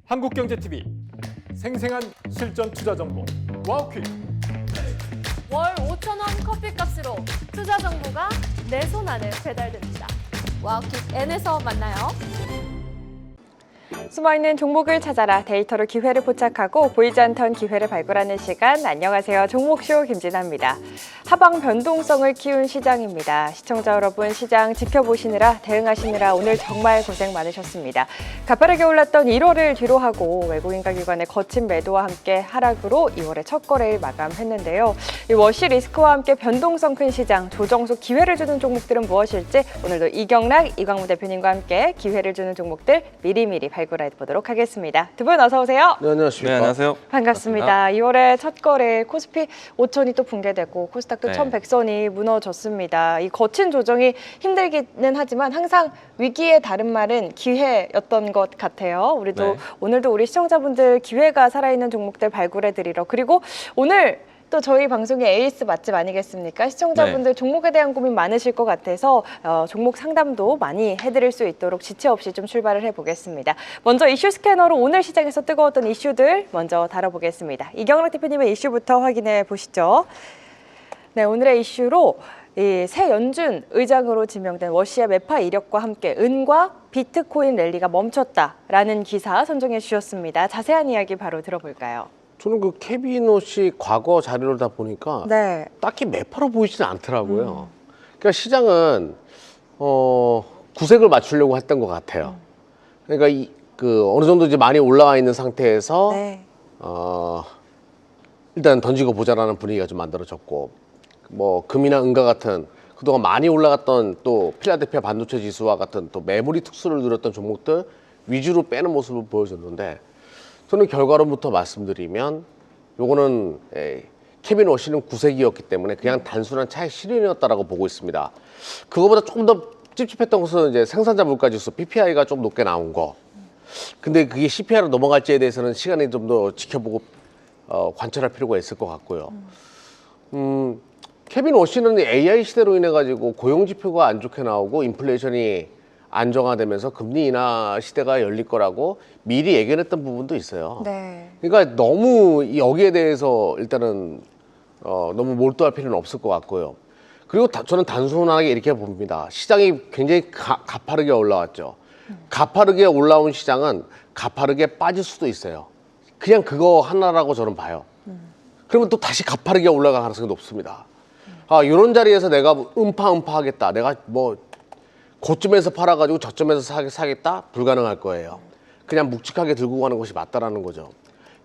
한국경제TV 생생한 실전 투자 정보 와우퀴. 월 5,000원 커피값으로 투자 정보가 내 손 안에 배달됩니다. 와우킥 N에서 만나요. 숨어있는 종목을 찾아라. 데이터로 기회를 포착하고 보이지 않던 기회를 발굴하는 시간. 안녕하세요. 종목쇼 김진아입니다. 하방 변동성을 키운 시장입니다. 시청자 여러분, 시장 지켜보시느라 대응하시느라 오늘 정말 고생 많으셨습니다. 가파르게 올랐던 1월을 뒤로하고 외국인과 기관의 거친 매도와 함께 하락으로 2월의 첫 거래일 마감했는데요. 이 워시 리스크와 함께 변동성 큰 시장, 조정 속 기회를 주는 종목들은 무엇일지 오늘도 이경락, 이광무 대표님과 함께 기회를 주는 종목들 미리미리 발굴해 보도록 하겠습니다. 두 분 어서 오세요. 네, 안녕하십니까. 네, 안녕하세요. 반갑습니다. 2월에 첫 거래 코스피 5천이 또 붕괴되고 코스닥도 네. 1100선이 무너졌습니다. 이 거친 조정이 힘들기는 하지만 항상 위기의 다른 말은 기회였던 것 같아요. 우리도 네. 오늘도 우리 시청자분들 기회가 살아있는 종목들 발굴해드리러, 그리고 오늘 또 저희 방송의 에이스 맛집 아니겠습니까? 시청자분들 종목에 대한 고민 많으실 것 같아서 종목 상담도 많이 해드릴 수 있도록 지체 없이 좀 출발을 해보겠습니다. 먼저 이슈 스캐너로 오늘 시장에서 뜨거웠던 이슈들 먼저 다뤄보겠습니다. 이경락 대표님의 이슈부터 확인해 보시죠. 네, 오늘의 이슈로 새 연준 의장으로 지명된 워시의 매파 이력과 함께 은과 비트코인 랠리가 멈췄다라는 기사 선정해 주셨습니다. 자세한 이야기 바로 들어볼까요? 저는 그 케빈 옷이 과거 자료를 다 보니까 네. 딱히 매파로 보이지는 않더라고요. 그러니까 시장은 구색을 맞추려고 했던 것 같아요. 그러니까 어느 정도 이제 많이 올라와 있는 상태에서 네. 일단 던지고 보자라는 분위기가 좀 만들어졌고, 뭐 금이나 은과 같은 그동안 많이 올라갔던 또 필라델피아 반도체 지수와 같은 또 메모리 특수를 누렸던 종목들 위주로 빼는 모습을 보여줬는데, 저는 결과론부터 말씀드리면 요거는 케빈 워시는 구색이었기 때문에 그냥 단순한 차익 실현이었다라고 보고 있습니다. 그거보다 조금 더 찝찝했던 것은 이제 생산자 물가 지수 PPI가 좀 높게 나온 거. 근데 그게 CPI로 넘어갈지에 대해서는 시간이 좀 더 지켜보고 관찰할 필요가 있을 것 같고요. 케빈 워시는 AI 시대로 인해 가지고 고용 지표가 안 좋게 나오고 인플레이션이 안정화되면서 금리 인하 시대가 열릴 거라고 미리 예견했던 부분도 있어요. 네. 그러니까 너무 여기에 대해서 일단은 너무 몰두할 필요는 없을 것 같고요. 그리고 저는 단순하게 이렇게 봅니다. 시장이 굉장히 가파르게 올라왔죠. 가파르게 올라온 시장은 가파르게 빠질 수도 있어요. 그냥 그거 하나라고 저는 봐요. 그러면 또 다시 가파르게 올라갈 가능성이 높습니다. 이런 자리에서 내가 음파 하겠다. 내가 뭐 고점에서 팔아가지고 저점에서 사겠다? 불가능할 거예요. 그냥 묵직하게 들고 가는 것이 맞다라는 거죠.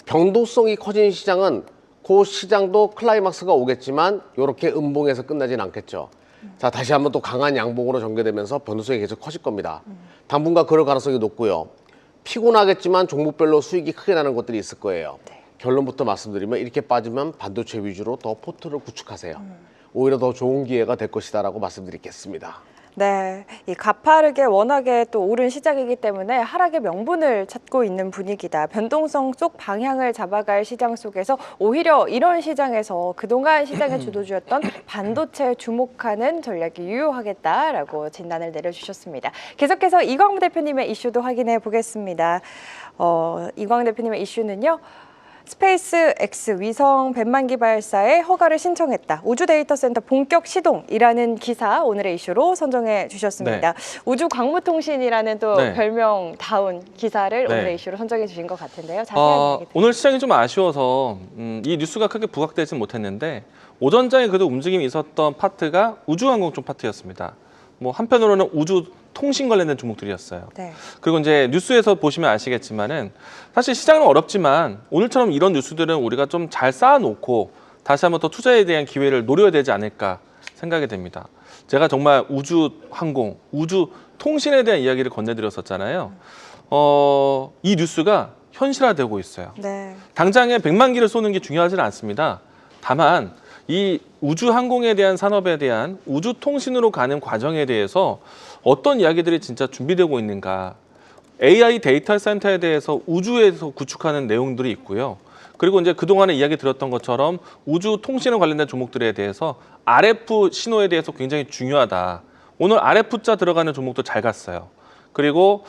변동성이 커진 시장은 그 시장도 클라이막스가 오겠지만 이렇게 음봉에서 끝나진 않겠죠. 자, 다시 한번 또 강한 양봉으로 전개되면서 변동성이 계속 커질 겁니다. 당분간 그럴 가능성이 높고요. 피곤하겠지만 종목별로 수익이 크게 나는 것들이 있을 거예요. 결론부터 말씀드리면 이렇게 빠지면 반도체 위주로 더 포트를 구축하세요. 오히려 더 좋은 기회가 될 것이다라고 말씀드리겠습니다. 네, 이 가파르게 워낙에 또 오른 시장이기 때문에 하락의 명분을 찾고 있는 분위기다. 변동성 속 방향을 잡아갈 시장 속에서 오히려 이런 시장에서 그동안 시장의 주도주였던 반도체에 주목하는 전략이 유효하겠다라고 진단을 내려주셨습니다. 계속해서 이광무 대표님의 이슈도 확인해 보겠습니다. 이광무 대표님의 이슈는요. 스페이스 X 위성 벤만기 발사에 허가를 신청했다. 우주 데이터 센터 본격 시동이라는 기사 오늘의 이슈로 선정해 주셨습니다. 네. 우주 광무통신이라는 또 네. 별명다운 기사를 네. 오늘의 이슈로 선정해 주신 것 같은데요. 자세한 얘기 오늘 시장이 좀 아쉬워서 이 뉴스가 크게 부각되진 못했는데 오전장에 그래도 움직임이 있었던 파트가 우주항공 쪽 파트였습니다. 뭐 한편으로는 우주 통신 관련된 종목들이었어요. 네. 그리고 이제 뉴스에서 보시면 아시겠지만은 사실 시장은 어렵지만 오늘처럼 이런 뉴스들은 우리가 좀 잘 쌓아놓고 다시 한번 더 투자에 대한 기회를 노려야 되지 않을까 생각이 됩니다. 제가 정말 우주 항공, 우주 통신에 대한 이야기를 건네드렸었잖아요. 이 뉴스가 현실화되고 있어요. 네. 당장에 100만 기를 쏘는 게 중요하지는 않습니다. 다만 이 우주 항공에 대한 산업에 대한 우주 통신으로 가는 과정에 대해서 어떤 이야기들이 진짜 준비되고 있는가. AI 데이터 센터에 대해서 우주에서 구축하는 내용들이 있고요. 그리고 이제 그동안에 이야기 드렸던 것처럼 우주 통신에 관련된 종목들에 대해서 RF 신호에 대해서 굉장히 중요하다. 오늘 RF자 들어가는 종목도 잘 갔어요. 그리고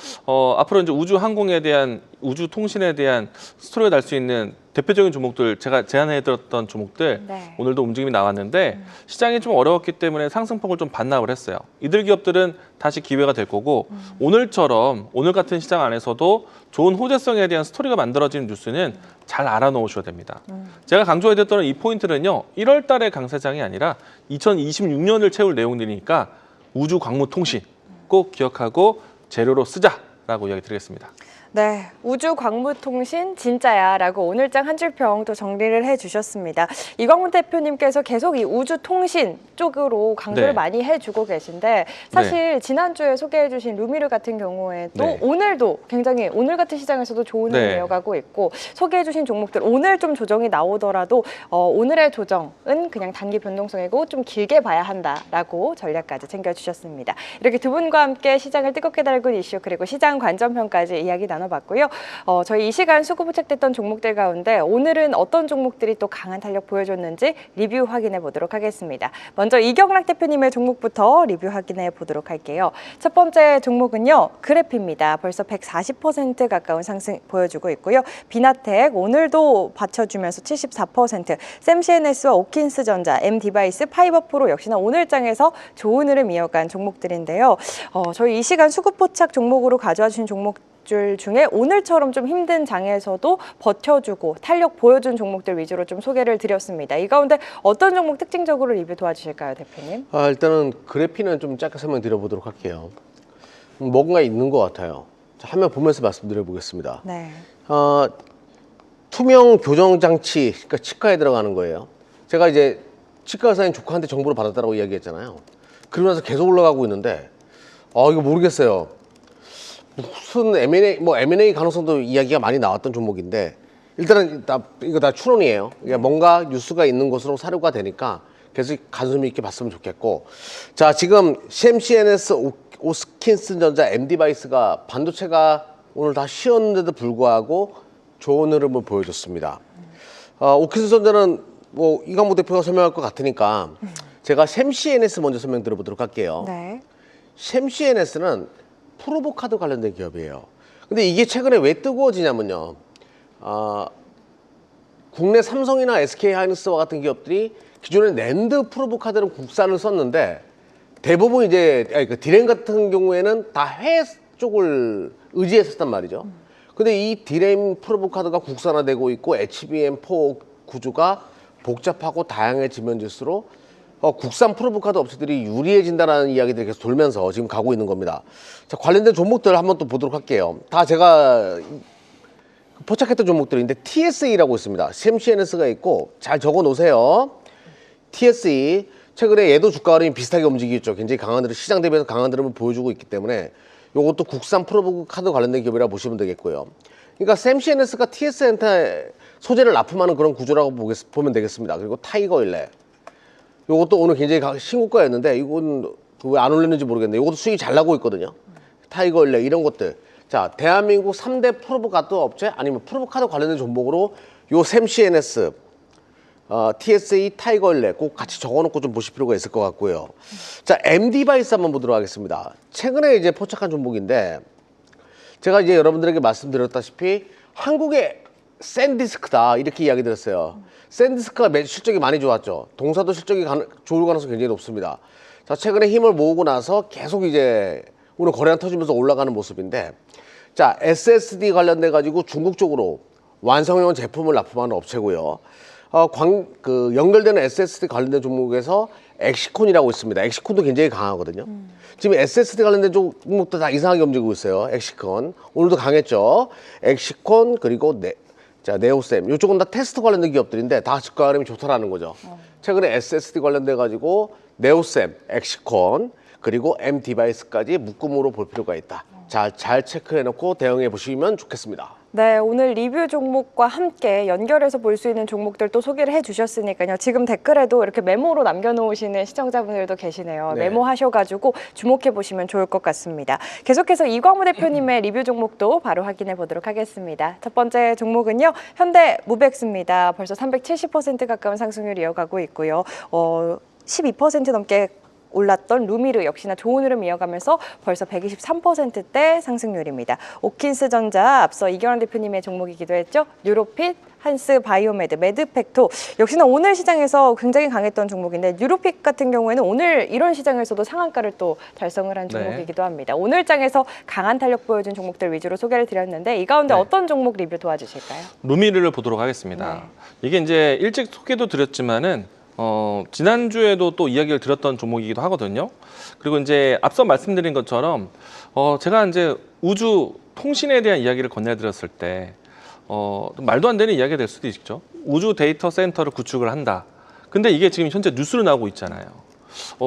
앞으로 이제 우주 항공에 대한 우주 통신에 대한 스토리가 날 수 있는 대표적인 종목들 제가 제안해드렸던 종목들 네. 오늘도 움직임이 나왔는데 시장이 좀 어려웠기 때문에 상승폭을 좀 반납을 했어요. 이들 기업들은 다시 기회가 될 거고 오늘처럼 오늘 같은 시장 안에서도 좋은 호재성에 대한 스토리가 만들어지는 뉴스는 잘 알아놓으셔야 됩니다. 제가 강조해드렸던 이 포인트는요. 1월 달의 강세장이 아니라 2026년을 채울 내용들이니까 우주 광무 통신 꼭 기억하고 재료로 쓰자라고 이야기 드리겠습니다. 네, 우주 광무통신 진짜야라고 오늘장 한 줄평 또 정리를 해주셨습니다. 이광문 대표님께서 계속 이 우주통신 쪽으로 강조를 네. 많이 해주고 계신데 사실 지난주에 소개해주신 루미르 같은 경우에도 네. 오늘도 굉장히 오늘 같은 시장에서도 좋은 흐름 네. 이어가고 있고 소개해주신 종목들 오늘 좀 조정이 나오더라도 오늘의 조정은 그냥 단기 변동성이고 좀 길게 봐야 한다라고 전략까지 챙겨주셨습니다. 이렇게 두 분과 함께 시장을 뜨겁게 달군 이슈 그리고 시장 관전평까지 이야기 나눠봤고요. 저희 이 시간 수급 부착됐던 종목들 가운데 오늘은 어떤 종목들이 또 강한 탄력 보여줬는지 리뷰 확인해 보도록 하겠습니다. 먼저 이경락 대표님의 종목부터 리뷰 확인해 보도록 할게요. 첫 번째 종목은요. 그래피입니다. 벌써 140% 가까운 상승 보여주고 있고요. 비나텍 오늘도 받쳐주면서 74%, 샘CNS와 오킨스전자, M디바이스, 파이버프로 역시나 오늘장에서 좋은 흐름 이어간 종목들인데요. 저희 이 시간 수급 포착 종목으로 가져와 주신 종목들 중에 오늘처럼 좀 힘든 장에서도 버텨주고 탄력 보여준 종목들 위주로 좀 소개를 드렸습니다. 이 가운데 어떤 종목 특징적으로 리뷰 도와주실까요, 대표님? 일단은 그래피는 좀 짧게 설명드려보도록 할게요. 뭔가 있는 것 같아요. 자, 화면 보면서 말씀드려 보겠습니다. 네. 투명 교정 장치, 그러니까 치과에 들어가는 거예요. 제가 이제 치과 의사인 조카한테 정보를 받았다고 이야기했잖아요. 그러면서 계속 올라가고 있는데, 이거 모르겠어요. 무슨 M&A 가능성도 이야기가 많이 나왔던 종목인데, 일단은 이거 다 추론이에요. 그러니까 뭔가 뉴스가 있는 것으로 사료가 되니까 계속 관심 있게 봤으면 좋겠고, 자, 지금 샘CNS, 오킨스전자, M디바이스가 반도체가 오늘 다 쉬었는데도 불구하고 좋은 흐름을 보여줬습니다. 오킨스전자는 뭐 이광무 대표가 설명할 것 같으니까 제가 샘CNS 먼저 설명 드려보도록 할게요. 네. 샘CNS는 프로보카드 관련된 기업이에요. 근데 이게 최근에 왜 뜨거워지냐면요. 국내 삼성이나 SK하이닉스와 같은 기업들이 기존에 낸드 프로보카드는 국산을 썼는데 대부분 이제 디램 같은 경우에는 다 해외 쪽을 의지했었단 말이죠. 근데 이 디램 프로보카드가 국산화되고 있고 HBM4 구조가 복잡하고 다양해지면질수록 국산 프로보카드 업체들이 유리해진다는 이야기들이 계속 돌면서 지금 가고 있는 겁니다. 자, 관련된 종목들 한번 또 보도록 할게요. 다 제가 포착했던 종목들인데 TSE라고 있습니다. 샘CNS가 있고 잘 적어 놓으세요. TSE 최근에 얘도 주가 흐름이 비슷하게 움직이겠죠. 굉장히 강한 흐름, 시장 대비해서 강한 흐름을 보여주고 있기 때문에 이것도 국산 프로보카드 관련된 기업이라고 보시면 되겠고요. 그러니까 샘CNS가 TS한테 소재를 납품하는 그런 구조라고 보면 되겠습니다. 그리고 타이거일레 이것도 오늘 굉장히 신고가였는데 이건 왜 안 올렸는지 모르겠네요. 이것도 수익이 잘 나고 있거든요. 타이거일레 이런 것들. 자, 대한민국 3대 프로보카드 업체 아니면 프로보카드 관련된 종목으로 요 샘CNS, TSE, 타이거일레 꼭 같이 적어놓고 좀 보실 필요가 있을 것 같고요. 자, M디바이스 한번 보도록 하겠습니다. 최근에 이제 포착한 종목인데 제가 이제 여러분들에게 말씀드렸다시피 한국의 샌디스크다 이렇게 이야기 드렸어요. 샌디스크가 실적이 많이 좋았죠. 동사도 실적이 좋을 가능성이 굉장히 높습니다. 자, 최근에 힘을 모으고 나서 계속 이제 오늘 거래량 터지면서 올라가는 모습인데, 자, SSD 관련돼 가지고 중국 쪽으로 완성형 제품을 납품하는 업체고요. 연결되는 SSD 관련된 종목에서 엑시콘이라고 있습니다. 엑시콘도 굉장히 강하거든요. 지금 SSD 관련된 종목도 다 이상하게 움직이고 있어요. 엑시콘 오늘도 강했죠. 엑시콘 그리고 네오셈 이쪽은 다 테스트 관련된 기업들인데 다 주가 흐름이 좋다라는 거죠. 최근에 SSD 관련돼 가지고 네오셈, 엑시콘 그리고 M디바이스까지 묶음으로 볼 필요가 있다. 잘 체크해놓고 대응해 보시면 좋겠습니다. 네, 오늘 리뷰 종목과 함께 연결해서 볼 수 있는 종목들 또 소개를 해주셨으니까요. 지금 댓글에도 이렇게 메모로 남겨놓으시는 시청자분들도 계시네요. 네. 메모하셔가지고 주목해 보시면 좋을 것 같습니다. 계속해서 이광무 대표님의 리뷰 종목도 바로 확인해 보도록 하겠습니다. 첫 번째 종목은요, 현대무벡스입니다. 벌써 370% 가까운 상승률 이어가고 있고요. 12% 넘게 올랐던 루미르 역시나 좋은 흐름 이어가면서 벌써 123%대 상승률입니다. 오킨스전자 앞서 이경환 대표님의 종목이기도 했죠. 뉴로핏, 한스 바이오메드, 메드팩토 역시나 오늘 시장에서 굉장히 강했던 종목인데 뉴로핏 같은 경우에는 오늘 이런 시장에서도 상한가를 또 달성을 한 종목이기도 합니다. 오늘 장에서 강한 탄력 보여준 종목들 위주로 소개를 드렸는데 이 가운데 어떤 종목 리뷰 도와주실까요? 루미르를 보도록 하겠습니다. 이게 이제 일찍 소개도 드렸지만은 지난주에도 또 이야기를 드렸던 종목이기도 하거든요. 그리고 이제 앞서 말씀드린 것처럼 제가 이제 우주 통신에 대한 이야기를 건네드렸을 때 말도 안 되는 이야기가 될 수도 있죠. 우주 데이터 센터를 구축을 한다. 근데 이게 지금 현재 뉴스로 나오고 있잖아요.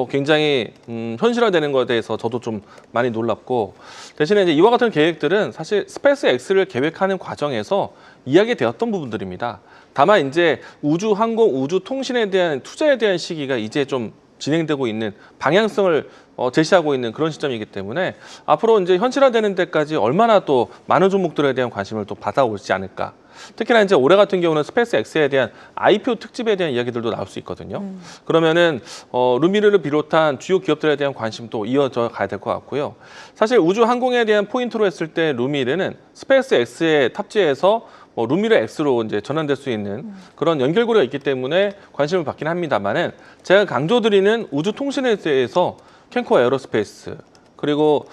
굉장히 현실화되는 것에 대해서 저도 좀 많이 놀랍고 대신에 이제 이와 같은 계획들은 사실 스페이스 X를 계획하는 과정에서 이야기되었던 부분들입니다. 다만 이제 우주 항공, 우주 통신에 대한 투자에 대한 시기가 이제 좀 진행되고 있는 방향성을 제시하고 있는 그런 시점이기 때문에 앞으로 이제 현실화되는 데까지 얼마나 또 많은 종목들에 대한 관심을 또 받아올지 않을까. 특히나 이제 올해 같은 경우는 스페이스 X에 대한 IPO 특집에 대한 이야기들도 나올 수 있거든요. 그러면은 루미르를 비롯한 주요 기업들에 대한 관심도 이어져 가야 될 것 같고요. 사실 우주 항공에 대한 포인트로 했을 때 루미르는 스페이스 X에 탑재해서 루미르 X로 이제 전환될 수 있는 그런 연결고리가 있기 때문에 관심을 받긴 합니다만은 제가 강조드리는 우주 통신에 대해서 캔코 에어로스페이스 그리고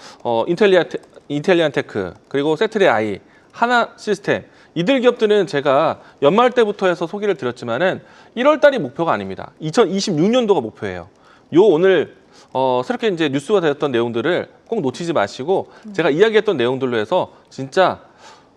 인텔리안 테크 그리고 세트리 아이 하나 시스템 이들 기업들은 제가 연말 때부터 해서 소개를 드렸지만은 1월 달이 목표가 아닙니다. 2026년도가 목표예요. 오늘 새롭게 이제 뉴스가 되었던 내용들을 꼭 놓치지 마시고 제가 이야기했던 내용들로 해서 진짜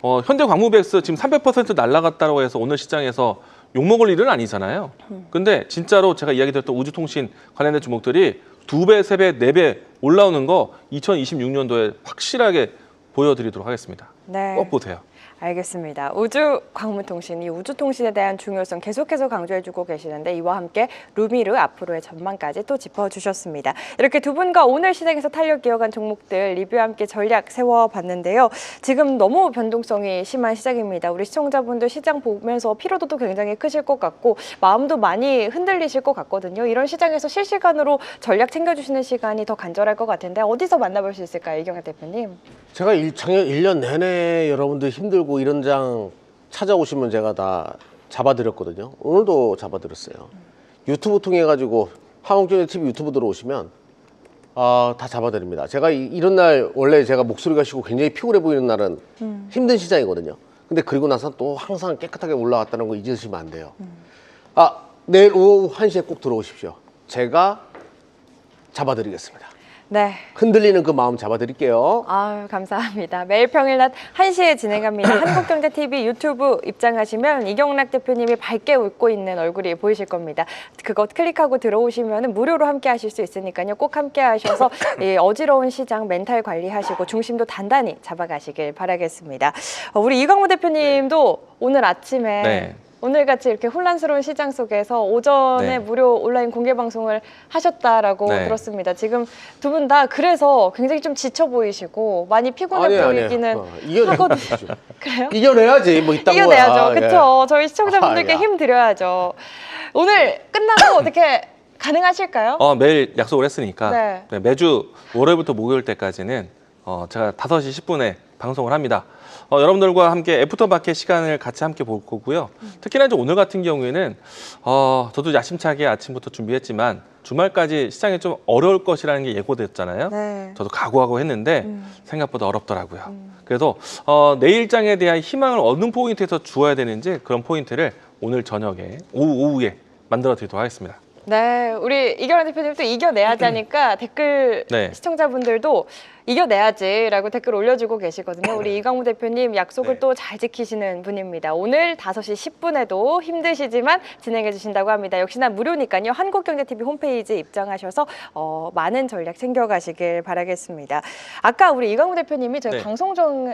현대광무백스 지금 300% 날라갔다고 해서 오늘 시장에서 욕먹을 일은 아니잖아요. 근데 진짜로 제가 이야기드렸던 우주통신 관련된 종목들이 2배, 3배, 4배 올라오는 거 2026년도에 확실하게 보여드리도록 하겠습니다. 네. 꼭 보세요. 알겠습니다. 우주광무통신, 이 우주통신에 대한 중요성 계속해서 강조해주고 계시는데 이와 함께 루미르 앞으로의 전망까지 또 짚어주셨습니다. 이렇게 두 분과 오늘 시장에서 탄력 이어간 종목들 리뷰와 함께 전략 세워봤는데요. 지금 너무 변동성이 심한 시장입니다. 우리 시청자분들 시장 보면서 피로도도 굉장히 크실 것 같고 마음도 많이 흔들리실 것 같거든요. 이런 시장에서 실시간으로 전략 챙겨주시는 시간이 더 간절할 것 같은데 어디서 만나볼 수 있을까요, 이경환 대표님? 제가 작년 1년 내내 여러분들 힘들고 이런 장 찾아오시면 제가 다 잡아드렸거든요. 오늘도 잡아드렸어요. 유튜브 통해 가지고 한국경제TV 유튜브 들어오시면 다 잡아드립니다. 제가 이런 날 원래 제가 목소리가 쉬고 굉장히 피곤해 보이는 날은 힘든 시장이거든요. 근데 그리고 나서 또 항상 깨끗하게 올라왔다는 거 잊으시면 안 돼요. 내일 오후 1시에 꼭 들어오십시오. 제가 잡아드리겠습니다. 네. 흔들리는 그 마음 잡아드릴게요. 아유, 감사합니다. 매일 평일 낮 1시에 진행합니다. 한국경제TV 유튜브 입장하시면 이경락 대표님이 밝게 웃고 있는 얼굴이 보이실 겁니다. 그거 클릭하고 들어오시면 무료로 함께 하실 수 있으니까요. 꼭 함께 하셔서 이 어지러운 시장 멘탈 관리하시고 중심도 단단히 잡아가시길 바라겠습니다. 우리 이광무 대표님도 오늘 아침에 오늘같이 이렇게 혼란스러운 시장 속에서 오전에 무료 온라인 공개 방송을 하셨다라고 들었습니다. 지금 두 분 다 그래서 굉장히 좀 지쳐 보이시고 많이 피곤해 보이기는 하거든요. 그래요? 이겨내야지. 뭐 있다고. 이겨내야죠. 그렇죠. 저희 시청자분들께 힘 드려야죠. 오늘 끝나고 어떻게 가능하실까요? 매일 약속을 했으니까 매주 월요일부터 목요일 때까지는 제가 5시 10분에 방송을 합니다. 여러분들과 함께 애프터마켓 시간을 같이 함께 볼 거고요. 특히나 이제 오늘 같은 경우에는 저도 야심차게 아침부터 준비했지만 주말까지 시장이 좀 어려울 것이라는 게 예고됐잖아요. 저도 각오하고 했는데 생각보다 어렵더라고요. 그래서 내일장에 대한 희망을 어느 포인트에서 주어야 되는지 그런 포인트를 오늘 저녁에 오후에 만들어 드리도록 하겠습니다. 네, 우리 이경환 대표님도 이겨내야지 하니까 댓글 시청자분들도 이겨내야지라고 댓글 올려주고 계시거든요. 우리 이광무 대표님 약속을 또 잘 지키시는 분입니다. 오늘 5시 10분에도 힘드시지만 진행해 주신다고 합니다. 역시나 무료니까요. 한국경제TV 홈페이지 입장하셔서 많은 전략 챙겨가시길 바라겠습니다. 아까 우리 이광무 대표님이 저희 방송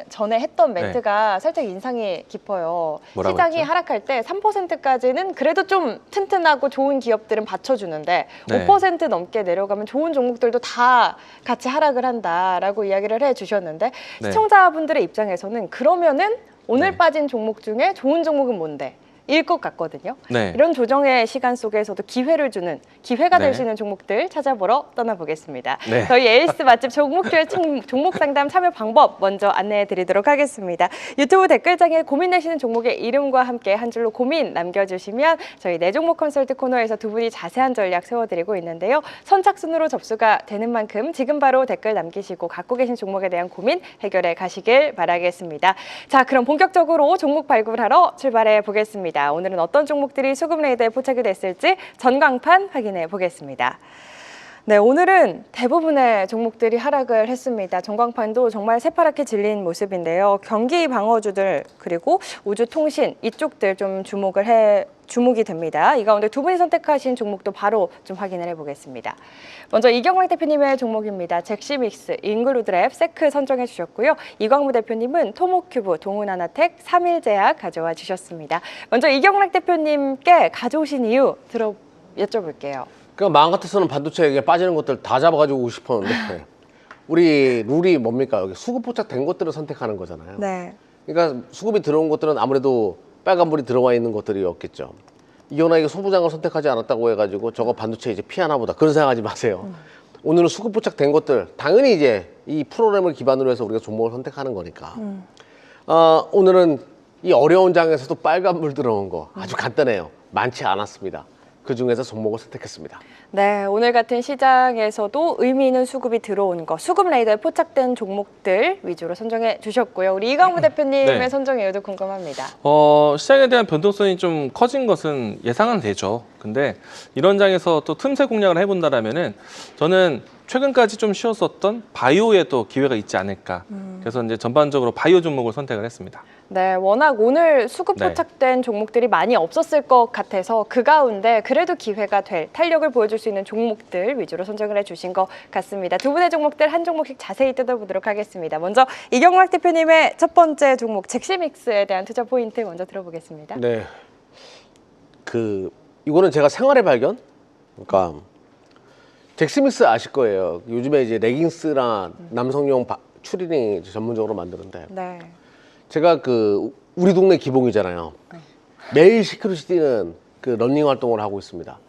전에 했던 멘트가 살짝 인상이 깊어요. 시장이 했죠? 하락할 때 3%까지는 그래도 좀 튼튼하고 좋은 기업들은 받쳐주는데 5% 넘게 내려가면 좋은 종목들도 다 같이 하락을 한다. 라고 이야기를 해주셨는데 시청자분들의 입장에서는 그러면은 오늘 빠진 종목 중에 좋은 종목은 뭔데? 일 것 같거든요. 네. 이런 조정의 시간 속에서도 기회를 주는 기회가 될 네. 수 있는 종목들 찾아보러 떠나보겠습니다. 네. 저희 에이스 맛집 종목주의 종목 상담 참여 방법 먼저 안내해 드리도록 하겠습니다. 유튜브 댓글창에 고민되시는 종목의 이름과 함께 한 줄로 고민 남겨주시면 저희 내 종목 컨설트 코너에서 두 분이 자세한 전략 세워드리고 있는데요. 선착순으로 접수가 되는 만큼 지금 바로 댓글 남기시고 갖고 계신 종목에 대한 고민 해결해 가시길 바라겠습니다. 자, 그럼 본격적으로 종목 발굴하러 출발해 보겠습니다. 오늘은 어떤 종목들이 수급 레이더에 포착이 됐을지 전광판 확인해 보겠습니다. 네, 오늘은 대부분의 종목들이 하락을 했습니다. 전광판도 정말 새파랗게 질린 모습인데요. 경기 방어주들 그리고 우주통신 이쪽들 좀 주목이 됩니다. 이 가운데 두 분이 선택하신 종목도 바로 좀 확인을 해보겠습니다. 먼저 이경락 대표님의 종목입니다. 잭시믹스, 잉글루드랩, 세크 선정해 주셨고요. 이광무 대표님은 토모큐브, 동훈하나텍, 3일제약 가져와 주셨습니다. 먼저 이경락 대표님께 가져오신 이유 여쭤볼게요. 그러니까 마음 같아서는 반도체에 빠지는 것들 다 잡아가지고 오고 싶었는데 우리 룰이 뭡니까? 여기 수급 포착된 것들을 선택하는 거잖아요. 네. 그러니까 수급이 들어온 것들은 아무래도 빨간불이 들어와 있는 것들이었겠죠. 이경락이 소부장을 선택하지 않았다고 해가지고 저거 반도체 이제 피하나 보다 그런 생각하지 마세요. 오늘은 수급 포착된 것들 당연히 이제 이 프로그램을 기반으로 해서 우리가 종목을 선택하는 거니까 오늘은 이 어려운 장에서도 빨간불 들어온 거 아주 간단해요. 많지 않았습니다. 그 중에서 종목을 선택했습니다. 네, 오늘 같은 시장에서도 의미 있는 수급이 들어온 거, 수급 레이더에 포착된 종목들 위주로 선정해 주셨고요. 우리 이광무 대표님의 네. 선정 이유도 궁금합니다. 시장에 대한 변동성이 좀 커진 것은 예상은 되죠. 근데 이런 장에서 또 틈새 공략을 해본다라면은 저는 최근까지 좀 쉬었었던 바이오에 또 기회가 있지 않을까. 그래서 이제 전반적으로 바이오 종목을 선택을 했습니다. 네, 워낙 오늘 수급 네. 포착된 종목들이 많이 없었을 것 같아서 그 가운데 그래도 기회가 될 탄력을 보여줄 수 있는 종목들 위주로 선정을 해주신 것 같습니다. 두 분의 종목들 한 종목씩 자세히 뜯어보도록 하겠습니다. 먼저 이경락 대표님의 첫 번째 종목 잭시믹스에 대한 투자 포인트 먼저 들어보겠습니다. 네. 이거는 제가 생활의 발견? 그러니까 잭스미스 아실 거예요. 요즘에 이제 레깅스랑 남성용 추리닝 전문적으로 만드는데 네. 제가 우리 동네 기봉이잖아요. 매일 10km씩 뛰는 러닝 활동을 하고 있습니다.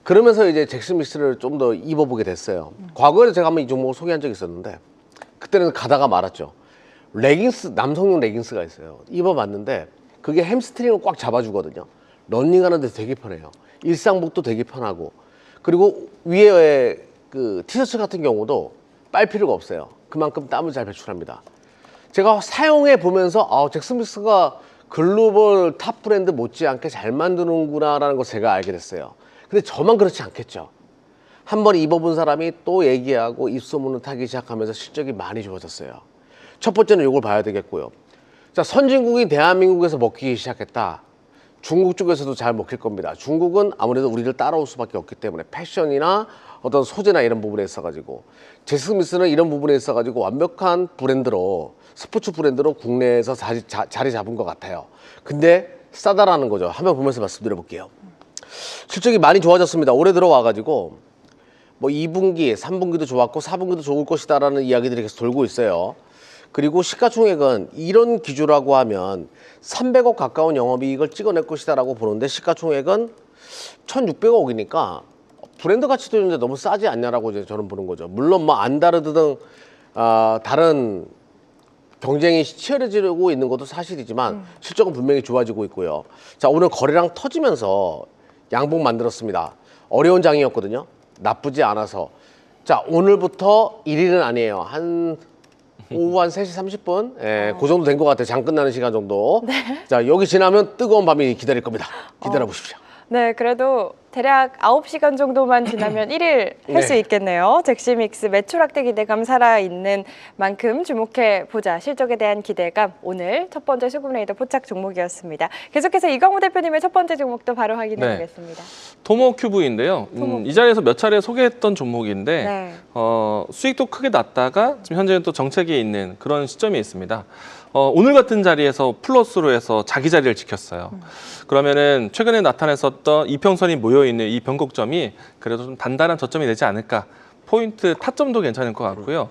그러면서 이제 잭스미스를 좀 더 입어보게 됐어요. 과거에 제가 한번 이 종목을 소개한 적이 있었는데 그때는 가다가 말았죠. 남성용 레깅스가 있어요. 입어봤는데 그게 햄스트링을 꽉 잡아주거든요. 러닝하는데 되게 편해요. 일상복도 되게 편하고 그리고 위에 티셔츠 같은 경우도 빨 필요가 없어요. 그만큼 땀을 잘 배출합니다. 제가 사용해 보면서 잭스미스가 글로벌 탑 브랜드 못지않게 잘 만드는구나라는 걸 제가 알게 됐어요. 근데 저만 그렇지 않겠죠. 한번 입어본 사람이 또 얘기하고 입소문을 타기 시작하면서 실적이 많이 좋아졌어요. 첫 번째는 이걸 봐야 되겠고요. 자, 선진국인 대한민국에서 먹기 시작했다. 중국 쪽에서도 잘 먹힐 겁니다. 중국은 아무래도 우리를 따라올 수밖에 없기 때문에 패션이나 어떤 소재나 이런 부분에 있어가지고 잭스미스는 이런 부분에 있어가지고 완벽한 브랜드로 스포츠 브랜드로 국내에서 자리 잡은 것 같아요. 근데 싸다라는 거죠. 한번 보면서 말씀드려 볼게요. 실적이 많이 좋아졌습니다. 올해 들어와가지고 뭐 2분기, 3분기도 좋았고 4분기도 좋을 것이다라는 이야기들이 계속 돌고 있어요. 그리고 시가총액은 이런 기조라고 하면 300억 가까운 영업이익을 찍어낼 것이다라고 보는데 시가총액은 1,600억이니까 브랜드 가치도 이제 너무 싸지 않냐라고 이제 저는 보는 거죠. 물론 뭐 안다르드 등 다른 경쟁이 치열해지고 있는 것도 사실이지만 실적은 분명히 좋아지고 있고요. 자, 오늘 거래량 터지면서 양봉 만들었습니다. 어려운 장이었거든요. 나쁘지 않아서. 자, 오늘부터 1일은 아니에요. 오후 한 3시 30분? 예, 그 정도 된 것 같아요. 장 끝나는 시간 정도. 자, 여기 지나면 뜨거운 밤이 기다릴 겁니다. 기다려 보십시오. 네, 그래도 대략 9시간 정도만 지나면 1일 할 수 네. 있겠네요. 잭시믹스 매출 확대 기대감 살아있는 만큼 주목해보자. 실적에 대한 기대감. 오늘 첫 번째 수급 레이더 포착 종목이었습니다. 계속해서 이광무 대표님의 첫 번째 종목도 바로 확인해 네. 보겠습니다. 토모큐브인데요. 이 자리에서 몇 차례 소개했던 종목인데 네. 수익도 크게 났다가 지금 현재는 또 정체기에 있는 그런 시점이 있습니다. 오늘 같은 자리에서 플러스로 해서 자기 자리를 지켰어요. 그러면은 최근에 나타났었던 이평선이 모여있는 이 변곡점이 그래도 좀 단단한 저점이 되지 않을까. 포인트 타점도 괜찮을 것 같고요.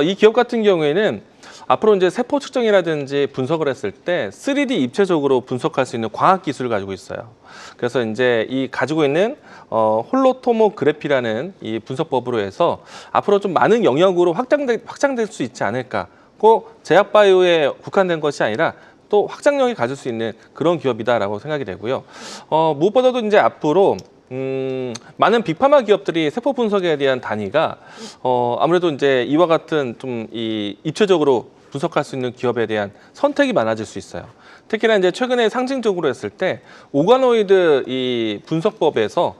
이 기업 같은 경우에는 앞으로 이제 세포 측정이라든지 분석을 했을 때 3D 입체적으로 분석할 수 있는 과학 기술을 가지고 있어요. 그래서 이제 이 가지고 있는 홀로토모그래피라는 이 분석법으로 해서 앞으로 좀 많은 영역으로 확장될 수 있지 않을까. 꼭 제약바이오에 국한된 것이 아니라 또 확장력이 가질 수 있는 그런 기업이다라고 생각이 되고요. 무엇보다도 이제 앞으로 많은 빅파마 기업들이 세포 분석에 대한 단위가 아무래도 이제 이와 같은 좀 이 입체적으로 분석할 수 있는 기업에 대한 선택이 많아질 수 있어요. 특히나 이제 최근에 상징적으로 했을 때 오가노이드 이 분석법에서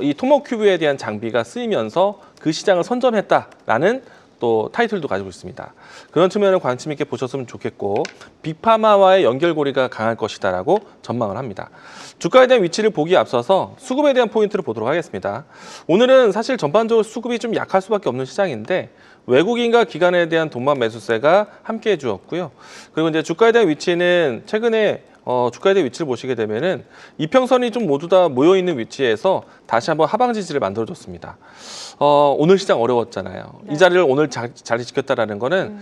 이 토모큐브에 대한 장비가 쓰이면서 그 시장을 선점했다라는 또 타이틀도 가지고 있습니다. 그런 측면을 관심 있게 보셨으면 좋겠고 빅파마와의 연결고리가 강할 것이다라고 전망을 합니다. 주가에 대한 위치를 보기에 앞서서 수급에 대한 포인트를 보도록 하겠습니다. 오늘은 사실 전반적으로 수급이 좀 약할 수밖에 없는 시장인데 외국인과 기관에 대한 돈만 매수세가 함께해 주었고요. 그리고 이제 주가에 대한 위치는 최근에 주가에 대한 위치를 보시게 되면은 이평선이 좀 모두 다 모여 있는 위치에서 다시 한번 하방 지지를 만들어줬습니다. 오늘 시장 어려웠잖아요. 네. 이 자리를 오늘 자리 지켰다라는 거는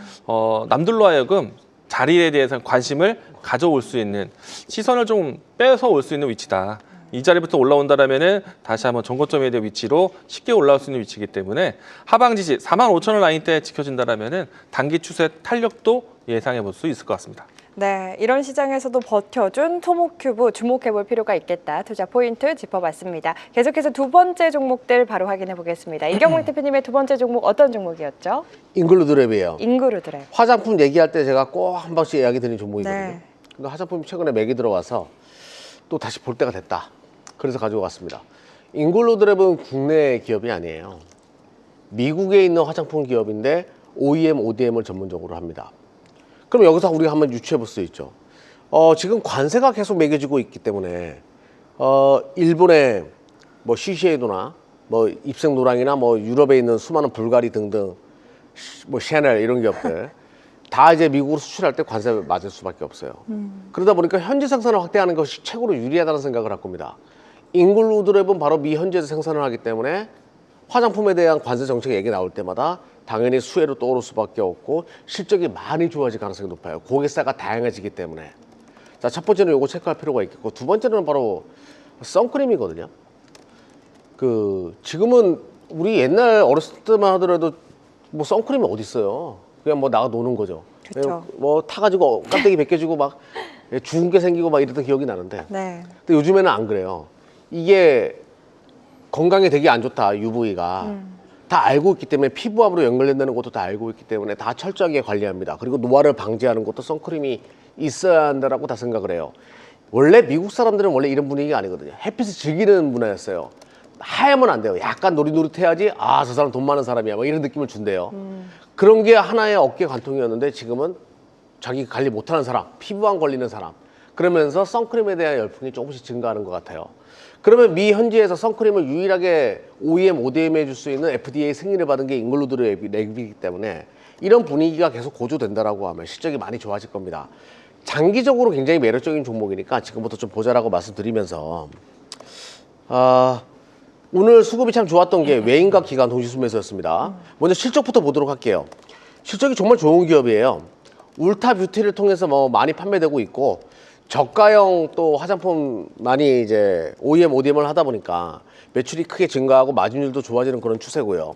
남들로 하여금 자리에 대해서 관심을 가져올 수 있는 시선을 좀 뺏어올 수 있는 위치다. 이 자리부터 올라온다라면은 다시 한번 전고점에 대한 위치로 쉽게 올라올 수 있는 위치이기 때문에 하방 지지 45,000원 라인대 지켜진다라면은 단기 추세 탄력도 예상해 볼 수 있을 것 같습니다. 네, 이런 시장에서도 버텨준 토모큐브 주목해볼 필요가 있겠다. 투자 포인트 짚어봤습니다. 계속해서 두 번째 종목들 바로 확인해 보겠습니다. 이경문 대표님의 두 번째 종목 어떤 종목이었죠? 인글루드랩이에요. 인그루드랩. 화장품 얘기할 때 제가 꼭 한 번씩 이야기 드리는 종목이거든요. 네. 근데 화장품이 최근에 맥이 들어와서 또 다시 볼 때가 됐다. 그래서 가지고 왔습니다. 인글루드랩은 국내 기업이 아니에요. 미국에 있는 화장품 기업인데 OEM, ODM을 전문적으로 합니다. 그럼 여기서 우리가 한번 유추해 볼 수 있죠. 지금 관세가 계속 매겨지고 있기 때문에 일본의 뭐 시시에이도나 뭐 입생노랑이나 뭐 유럽에 있는 수많은 불가리 등등 뭐 샤넬 이런 기업들 다 이제 미국으로 수출할 때 관세 맞을 수밖에 없어요. 그러다 보니까 현지 생산을 확대하는 것이 최고로 유리하다는 생각을 할 겁니다. 인글루드랩은 바로 미 현지에서 생산을 하기 때문에 화장품에 대한 관세 정책 얘기 나올 때마다 당연히 수혜로 떠오를 수밖에 없고 실적이 많이 좋아질 가능성이 높아요. 고객사가 다양해지기 때문에. 자, 첫 번째는 요거 체크할 필요가 있겠고 두 번째는 바로 선크림이거든요. 지금은 우리 옛날 어렸을 때만 하더라도 뭐 선크림이 어디 있어요. 그냥 뭐 나가 노는 거죠. 그쵸. 뭐 타가지고 깜짝이 벗겨지고 막 죽은 게 생기고 막 이랬던 기억이 나는데. 네. 근데 요즘에는 안 그래요. 이게 건강에 되게 안 좋다, UV가. 다 알고 있기 때문에 피부암으로 연결된다는 것도 다 알고 있기 때문에 다 철저하게 관리합니다. 그리고 노화를 방지하는 것도 선크림이 있어야 한다라고 다 생각을 해요. 원래 미국 사람들은 원래 이런 분위기가 아니거든요. 햇빛을 즐기는 문화였어요. 하얗면 안 돼요. 약간 노릇노릇해야지 아, 저 사람 돈 많은 사람이야 뭐 이런 느낌을 준대요. 그런 게 하나의 어깨 관통이었는데 지금은 자기 관리 못하는 사람, 피부암 걸리는 사람 그러면서 선크림에 대한 열풍이 조금씩 증가하는 것 같아요. 그러면 미 현지에서 선크림을 유일하게 OEM, ODM 해줄 수 있는 FDA 승인을 받은 게 인글루드랩이기 때문에 이런 분위기가 계속 고조된다라고 하면 실적이 많이 좋아질 겁니다. 장기적으로 굉장히 매력적인 종목이니까 지금부터 좀 보자라고 말씀드리면서 오늘 수급이 참 좋았던 게 외인과 기관 동시수매수였습니다. 먼저 실적부터 보도록 할게요. 실적이 정말 좋은 기업이에요. 울타 뷰티를 통해서 뭐 많이 판매되고 있고 저가형 또 화장품 많이 이제 OEM, ODM을 하다 보니까 매출이 크게 증가하고 마진율도 좋아지는 그런 추세고요.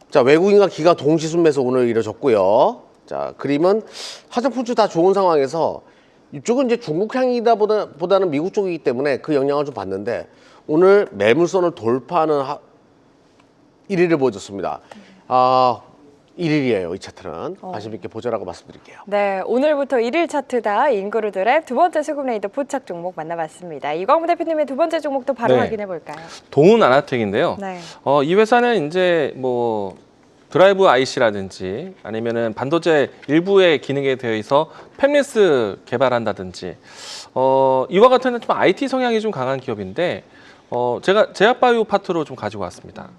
자, 외국인과 기관 동시순매수 오늘 이뤄졌고요. 자, 그림은 화장품주 다 좋은 상황에서 이쪽은 이제 중국향이다 보다는 미국 쪽이기 때문에 그 영향을 좀 받는데 오늘 매물선을 돌파하는 1위를 보여줬습니다. 1일이에요. 이 차트는 관심 있게 보자라고 말씀드릴게요. 네, 오늘부터 1일 차트다 인그루드랩 두 번째 수급 레이더 포착 종목 만나봤습니다. 이광무 대표님의 두 번째 종목도 바로 네. 확인해 볼까요? 동훈 아나텍인데요. 네. 이 회사는 이제 뭐 드라이브 IC라든지 아니면은 반도체 일부의 기능에 대해서 팹리스 개발한다든지 이와 같은 좀 IT 성향이 좀 강한 기업인데 제가 제약바이오 파트로 좀 가지고 왔습니다.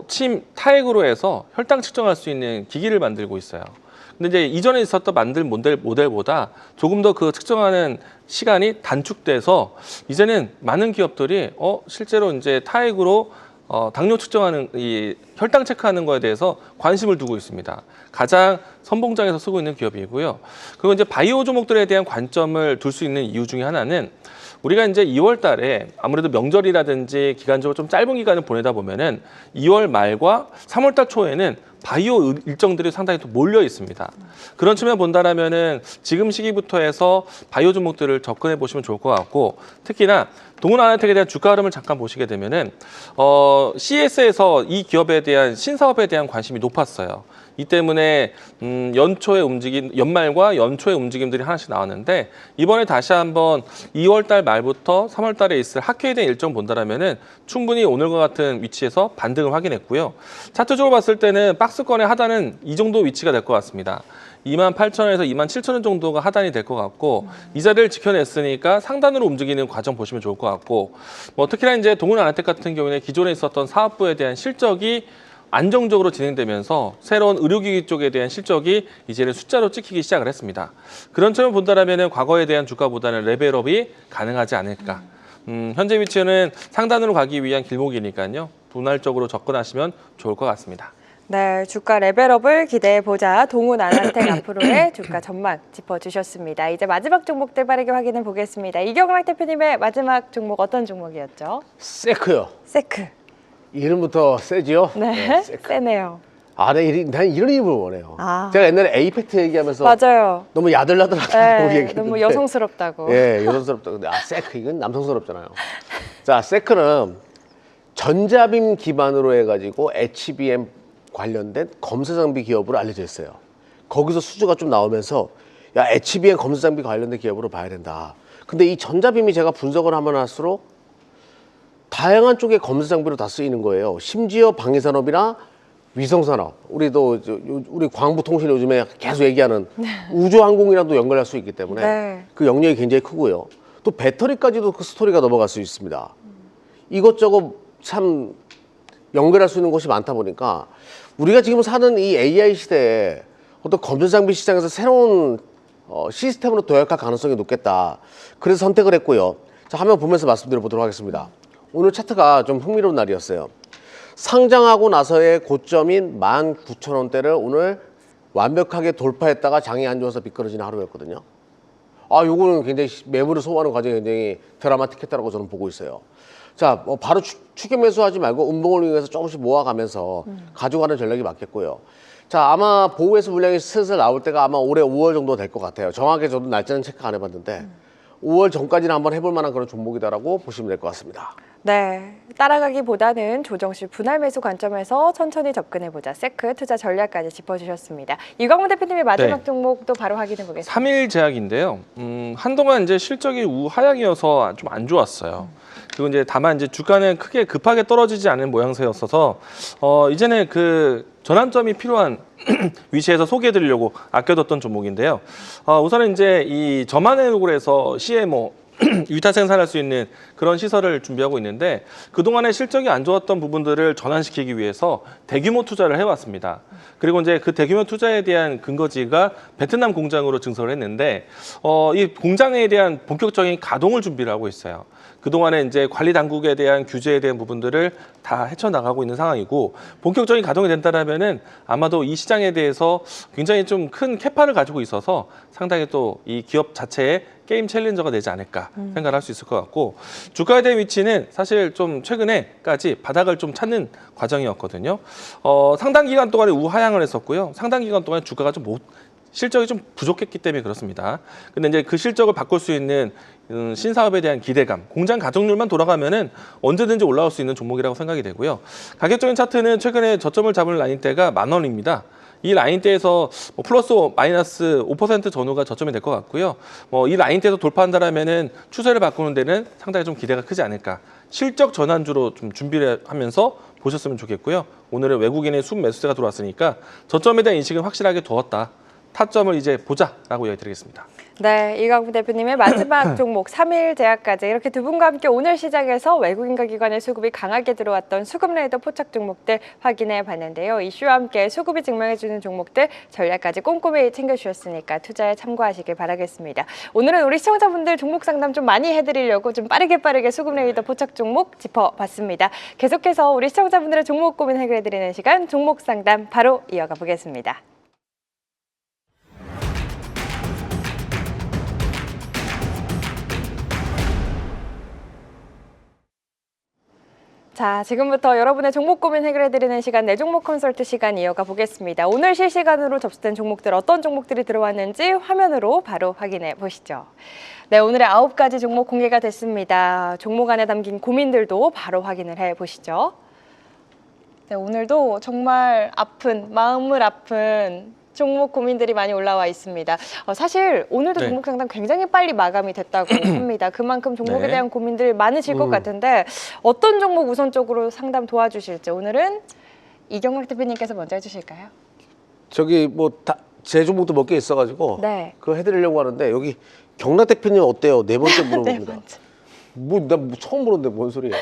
침 타액으로 해서 혈당 측정할 수 있는 기기를 만들고 있어요. 근데 이제 이전에 있었던 만들 모델보다 조금 더 그 측정하는 시간이 단축돼서 이제는 많은 기업들이 실제로 이제 타액으로 당뇨 측정하는 이 혈당 체크하는 거에 대해서 관심을 두고 있습니다. 가장 선봉장에서 쓰고 있는 기업이고요. 그리고 이제 바이오 종목들에 대한 관점을 둘 수 있는 이유 중에 하나는 우리가 이제 2월 달에 아무래도 명절이라든지 기간적으로 좀 짧은 기간을 보내다 보면은 2월 말과 3월 달 초에는 바이오 일정들이 상당히 또 몰려 있습니다. 그런 측면 본다라면은 지금 시기부터 해서 바이오 종목들을 접근해 보시면 좋을 것 같고, 특히나 동훈아나텍에 대한 주가 흐름을 잠깐 보시게 되면은 CES에서 이 기업에 대한 신사업에 대한 관심이 높았어요. 이 때문에 연초의 움직임, 연말과 연초의 움직임들이 하나씩 나왔는데, 이번에 다시 한번 2월 달 말부터 3월 달에 있을 학회에 대한 일정 본다라면은 충분히 오늘과 같은 위치에서 반등을 확인했고요. 차트적으로 봤을 때는 박스권의 하단은 이 정도 위치가 될 것 같습니다. 28,000원에서 27,000원 정도가 하단이 될 것 같고, 이 자리를 지켜냈으니까 상단으로 움직이는 과정 보시면 좋을 것 같고, 뭐 특히나 이제 동훈아나텍 같은 경우에는 기존에 있었던 사업부에 대한 실적이 안정적으로 진행되면서 새로운 의료기기 쪽에 대한 실적이 이제는 숫자로 찍히기 시작을 했습니다. 그런 점을 본다면 과거에 대한 주가보다는 레벨업이 가능하지 않을까. 현재 위치는 상단으로 가기 위한 길목이니까요. 분할적으로 접근하시면 좋을 것 같습니다. 네, 주가 레벨업을 기대해보자. 동훈아나텍 앞으로의 주가 전망 짚어주셨습니다. 이제 마지막 종목들 빠르게 확인해 보겠습니다. 이경락 대표님의 마지막 종목 어떤 종목이었죠? 세크요. 세크. 이름부터 세지요? 네, 세크. 세네요. 아, 난 이런 이름을 원해요. 아. 제가 옛날에 에이펙트 얘기하면서 맞아요. 너무 야들야들하다고 네, 얘기했는데 너무 여성스럽다고. 예, 여성스럽다고. 근데 세크 이건 남성스럽잖아요. 자, 세크는 전자빔 기반으로 해가지고 HBM 관련된 검사 장비 기업으로 알려져 있어요. 거기서 수주가 좀 나오면서 야, HBM 검사 장비 관련된 기업으로 봐야 된다. 근데 이 전자빔이 제가 분석을 하면 할수록 다양한 쪽의 검사 장비로 다 쓰이는 거예요. 심지어 방위산업이나 위성산업, 우리 광부통신 요즘에 계속 얘기하는 우주항공이랑도 연결할 수 있기 때문에 네. 그 영역이 굉장히 크고요. 또 배터리까지도 그 스토리가 넘어갈 수 있습니다. 이것저것 참 연결할 수 있는 곳이 많다 보니까 우리가 지금 사는 이 AI 시대에 어떤 검사 장비 시장에서 새로운 시스템으로 도약할 가능성이 높겠다. 그래서 선택을 했고요. 자, 화면 보면서 말씀드려 보도록 하겠습니다. 오늘 차트가 좀 흥미로운 날이었어요. 상장하고 나서의 고점인 19,000원대를 오늘 완벽하게 돌파했다가 장이 안 좋아서 미끄러지는 하루였거든요. 아, 요거는 굉장히 매물을 소화하는 과정이 굉장히 드라마틱했다고 저는 보고 있어요. 자, 바로 추격 매수하지 말고 음봉을 이용해서 조금씩 모아가면서 가져가는 전략이 맞겠고요. 자, 아마 보호해서 물량이 슬슬 나올 때가 아마 올해 5월 정도 될 것 같아요. 정확하게 저도 날짜는 체크 안 해봤는데 5월 전까지는 한번 해볼 만한 그런 종목이다라고 보시면 될 것 같습니다. 네, 따라가기보다는 조정시 분할 매수 관점에서 천천히 접근해보자. 세크 투자 전략까지 짚어주셨습니다. 이광훈 대표님의 마지막 네. 종목도 바로 확인해 보겠습니다. 3일 제약인데요. 한동안 이제 실적이 우하향이어서 좀 안 좋았어요. 그리고 이제 다만 이제 주가는 크게 급하게 떨어지지 않은 모양새였어서 이제는 그 전환점이 필요한 위치에서 소개해드리려고 아껴뒀던 종목인데요. 우선은 이제 이 저만해로그래서 CMO 위탁 생산할 수 있는 그런 시설을 준비하고 있는데 그동안에 실적이 안 좋았던 부분들을 전환시키기 위해서 대규모 투자를 해왔습니다. 그리고 이제 그 대규모 투자에 대한 근거지가 베트남 공장으로 증설을 했는데 이 공장에 대한 본격적인 가동을 준비를 하고 있어요. 그동안에 이제 관리 당국에 대한 규제에 대한 부분들을 다 헤쳐나가고 있는 상황이고 본격적인 가동이 된다면은 아마도 이 시장에 대해서 굉장히 좀 큰 캐파를 가지고 있어서 상당히 또 이 기업 자체의 게임 챌린저가 되지 않을까 생각을 할 수 있을 것 같고 주가에 대한 위치는 사실 좀 최근에까지 바닥을 좀 찾는 과정이었거든요. 상당 기간 동안에 우하향을 했었고요. 상당 기간 동안에 주가가 좀 실적이 좀 부족했기 때문에 그렇습니다. 근데 이제 그 실적을 바꿀 수 있는 신사업에 대한 기대감, 공장 가동률만 돌아가면은 언제든지 올라올 수 있는 종목이라고 생각이 되고요. 가격적인 차트는 최근에 저점을 잡은 라인대가 10,000원입니다. 이 라인대에서 플러스 마이너스 5% 전후가 저점이 될 것 같고요. 이 라인대에서 돌파한다라면은 추세를 바꾸는 데는 상당히 좀 기대가 크지 않을까. 실적 전환주로 좀 준비를 하면서 보셨으면 좋겠고요. 오늘은 외국인의 순매수세가 들어왔으니까 저점에 대한 인식은 확실하게 두었다. 타점을 이제 보자라고 이야기 드리겠습니다. 네, 이광부 대표님의 마지막 종목 3일 제약까지 이렇게 두 분과 함께 오늘 시작해서 외국인과 기관의 수급이 강하게 들어왔던 수급레이더 포착 종목들 확인해 봤는데요. 이슈와 함께 수급이 증명해주는 종목들 전략까지 꼼꼼히 챙겨주셨으니까 투자에 참고하시길 바라겠습니다. 오늘은 우리 시청자분들 종목 상담 좀 많이 해드리려고 좀 빠르게 수급레이더 포착 종목 짚어봤습니다. 계속해서 우리 시청자분들의 종목 고민 해결해드리는 시간 종목 상담 바로 이어가 보겠습니다. 자, 지금부터 여러분의 종목 고민 해결해드리는 시간 내 종목 컨설트 시간 이어가 보겠습니다. 오늘 실시간으로 접수된 종목들 어떤 종목들이 들어왔는지 화면으로 바로 확인해 보시죠. 네, 오늘의 9가지 종목 공개가 됐습니다. 종목 안에 담긴 고민들도 바로 확인을 해 보시죠. 네, 오늘도 정말 마음을 아픈 종목 고민들이 많이 올라와 있습니다. 사실 오늘도 네. 종목 상담 굉장히 빨리 마감이 됐다고 합니다. 그만큼 종목에 네. 대한 고민들 많으실 것 같은데 어떤 종목 우선적으로 상담 도와주실지 오늘은 이경락 대표님께서 먼저 해주실까요? 저기 뭐 제 종목도 몇 개 있어가지고 네. 그거 해드리려고 하는데 여기 경락 대표님 어때요? 네 번째 물어봅니다. 나 처음 보는데 뭔 소리야?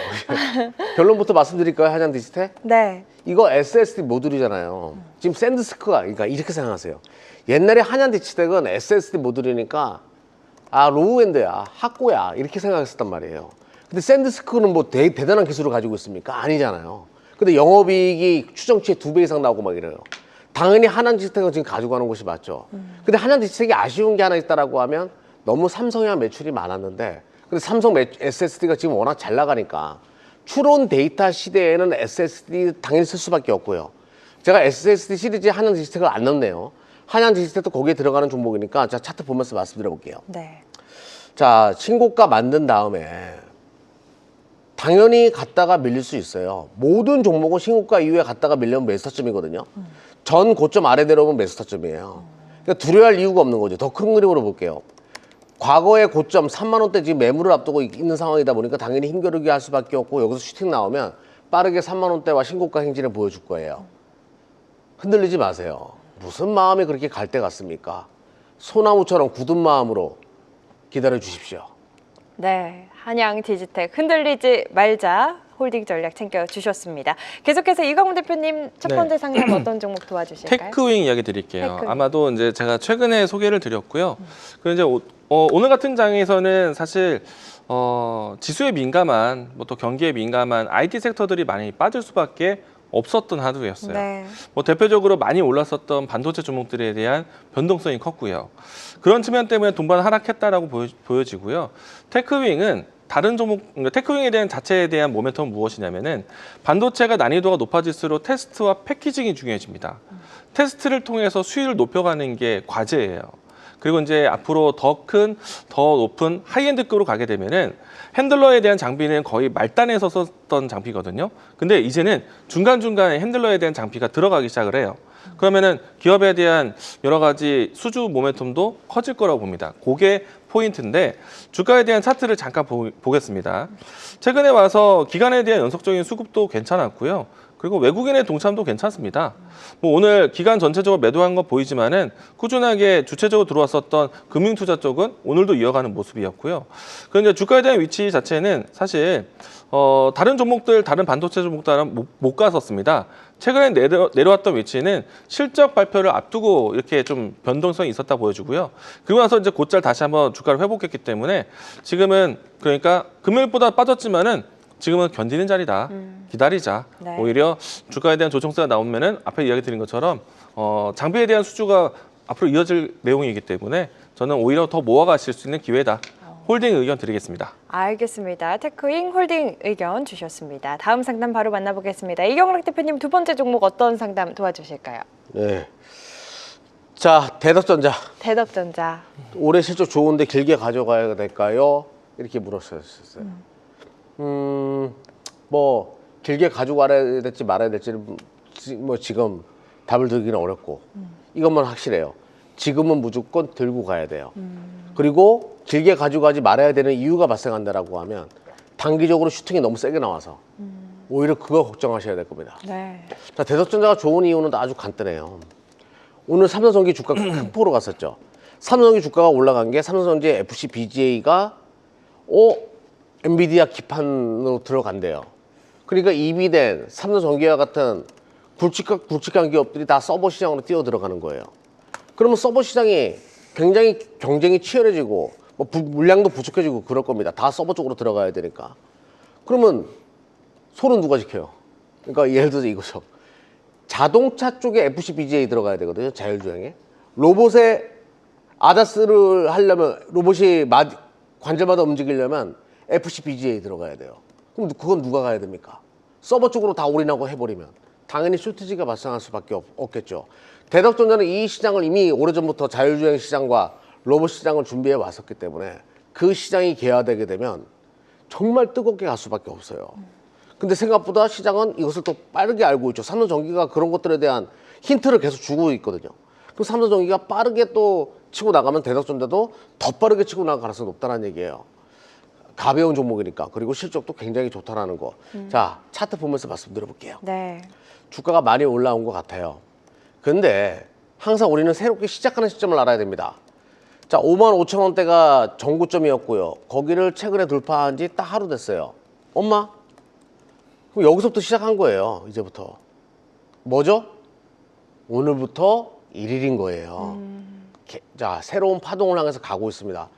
결론부터 말씀드릴까요? 한양 디지텍? 네. 이거 SSD 모듈이잖아요. 지금 샌드스크가 그러니까 이렇게 생각하세요. 옛날에 한양 디지텍은 SSD 모듈이니까 로우엔드야, 학고야 이렇게 생각했었단 말이에요. 근데 샌드스크는 뭐 대단한 기술을 가지고 있습니까? 아니잖아요. 근데 영업이익이 추정치의 2배 이상 나오고 막 이래요. 당연히 한양 디지텍은 지금 가지고 가는 곳이 맞죠. 근데 한양 디지텍이 아쉬운 게 하나 있다라고 하면 너무 삼성이랑 매출이 많았는데 근데 삼성 SSD가 지금 워낙 잘 나가니까 추론 데이터 시대에는 SSD 당연히 쓸 수밖에 없고요. 제가 SSD 시리즈 한양 디지텍을 안 넣네요. 한양 디지텍도 거기에 들어가는 종목이니까 자 차트 보면서 말씀드려 볼게요. 네. 자 신고가 만든 다음에 당연히 갔다가 밀릴 수 있어요. 모든 종목은 신고가 이후에 갔다가 밀려면 매수타점이거든요. 전 고점 아래 내려오면 매수타점이에요. 그러니까 두려워할 이유가 없는 거죠. 더 큰 그림으로 볼게요. 과거의 고점 3만 원대 지금 매물을 앞두고 있는 상황이다 보니까 당연히 힘겨루기 할 수밖에 없고 여기서 슈팅 나오면 빠르게 3만 원대와 신고가 행진을 보여줄 거예요. 흔들리지 마세요. 무슨 마음이 그렇게 갈대 같습니까? 소나무처럼 굳은 마음으로 기다려 주십시오. 네. 한양 디지텍 흔들리지 말자 홀딩 전략 챙겨주셨습니다. 계속해서 이광훈 대표님 첫 네. 번째 상담 어떤 종목 도와주실까요? 테크윙 이야기 드릴게요. 테크윙. 아마도 이제 제가 최근에 소개를 드렸고요. 그리고 이제 오늘 같은 장에서는 사실 지수에 민감한 또 경기에 민감한 IT 섹터들이 많이 빠질 수밖에 없었던 하루였어요. 네. 대표적으로 많이 올랐었던 반도체 종목들에 대한 변동성이 컸고요. 그런 측면 때문에 동반 하락했다라고 보여지고요. 테크윙은 다른 종목, 테크윙에 대한 자체에 대한 모멘텀은 무엇이냐면은 반도체가 난이도가 높아질수록 테스트와 패키징이 중요해집니다. 테스트를 통해서 수위를 높여가는 게 과제예요. 그리고 이제 앞으로 더 높은 하이엔드급으로 가게 되면은 핸들러에 대한 장비는 거의 말단에서 썼던 장비거든요. 근데 이제는 중간중간에 핸들러에 대한 장비가 들어가기 시작을 해요. 그러면은 기업에 대한 여러 가지 수주 모멘텀도 커질 거라고 봅니다. 그게 포인트인데 주가에 대한 차트를 잠깐 보겠습니다. 최근에 와서 기관에 대한 연속적인 수급도 괜찮았고요. 그리고 외국인의 동참도 괜찮습니다. 오늘 기간 전체적으로 매도한 건 보이지만은 꾸준하게 주체적으로 들어왔었던 금융투자 쪽은 오늘도 이어가는 모습이었고요. 그런데 주가에 대한 위치 자체는 사실 다른 종목들, 다른 반도체 종목들은 못 갔었습니다. 최근에 내려왔던 위치는 실적 발표를 앞두고 이렇게 좀 변동성이 있었다 보여지고요. 그리고 나서 이제 곧잘 다시 한번 주가를 회복했기 때문에 지금은 그러니까 금요일보다 빠졌지만은 지금은 견디는 자리다. 기다리자. 네. 오히려 주가에 대한 조정세가 나오면은 앞에 이야기 드린 것처럼 장비에 대한 수주가 앞으로 이어질 내용이기 때문에 저는 오히려 더 모아가실 수 있는 기회다. 홀딩 의견 드리겠습니다. 알겠습니다. 테크윙 홀딩 의견 주셨습니다. 다음 상담 바로 만나보겠습니다. 이경락 대표님 두 번째 종목 어떤 상담 도와주실까요? 네. 자 대덕전자 대덕전자. 올해 실적 좋은데 길게 가져가야 될까요? 이렇게 물었었어요. 뭐 길게 가져가야 될지 말아야 될지는 뭐 지금 답을 드리기는 어렵고 이것만 확실해요. 지금은 무조건 들고 가야 돼요. 그리고 길게 가져가지 말아야 되는 이유가 발생한다라고 하면 단기적으로 슈팅이 너무 세게 나와서 오히려 그거 걱정하셔야 될 겁니다. 네. 자, 대덕전자가 좋은 이유는 아주 간단해요. 오늘 삼성전기 주가가 큰 폭으로 갔었죠. 삼성전기 주가가 올라간 게 삼성전기 FC BGA가 엔비디아 기판으로 들어간대요. 그러니까 이비된 삼성전기와 같은 굵직한 기업들이 다 서버 시장으로 뛰어 들어가는 거예요. 그러면 서버 시장이 굉장히 경쟁이 치열해지고 뭐 물량도 부족해지고 그럴 겁니다. 다 서버 쪽으로 들어가야 되니까. 그러면 소는 누가 지켜요? 그러니까 예를 들어서 이거죠. 자동차 쪽에 FC BGA 들어가야 되거든요. 자율주행에. 로봇에 아다스를 하려면 로봇이 관절마다 움직이려면 FC BGA 들어가야 돼요. 그럼 그건 누가 가야 됩니까? 서버 쪽으로 다 올인하고 해버리면 당연히 쇼티지가 발생할 수밖에 없겠죠. 대덕전자는 이 시장을 이미 오래전부터 자율주행 시장과 로봇 시장을 준비해 왔었기 때문에 그 시장이 개화되게 되면 정말 뜨겁게 갈 수밖에 없어요. 근데 생각보다 시장은 이것을 또 빠르게 알고 있죠. 삼성전기가 그런 것들에 대한 힌트를 계속 주고 있거든요. 그럼 삼성전기가 빠르게 또 치고 나가면 대덕전자도 더 빠르게 치고 나갈 가능성이 높다는 얘기예요. 가벼운 종목이니까. 그리고 실적도 굉장히 좋다라는 거. 자, 차트 보면서 말씀드려볼게요. 네. 주가가 많이 올라온 것 같아요. 근데 항상 우리는 새롭게 시작하는 시점을 알아야 됩니다. 자, 55,000원대가 전고점이었고요. 거기를 최근에 돌파한 지 딱 하루 됐어요. 엄마? 그럼 여기서부터 시작한 거예요. 이제부터. 뭐죠? 오늘부터 1일인 거예요. 자, 새로운 파동을 향해서 가고 있습니다.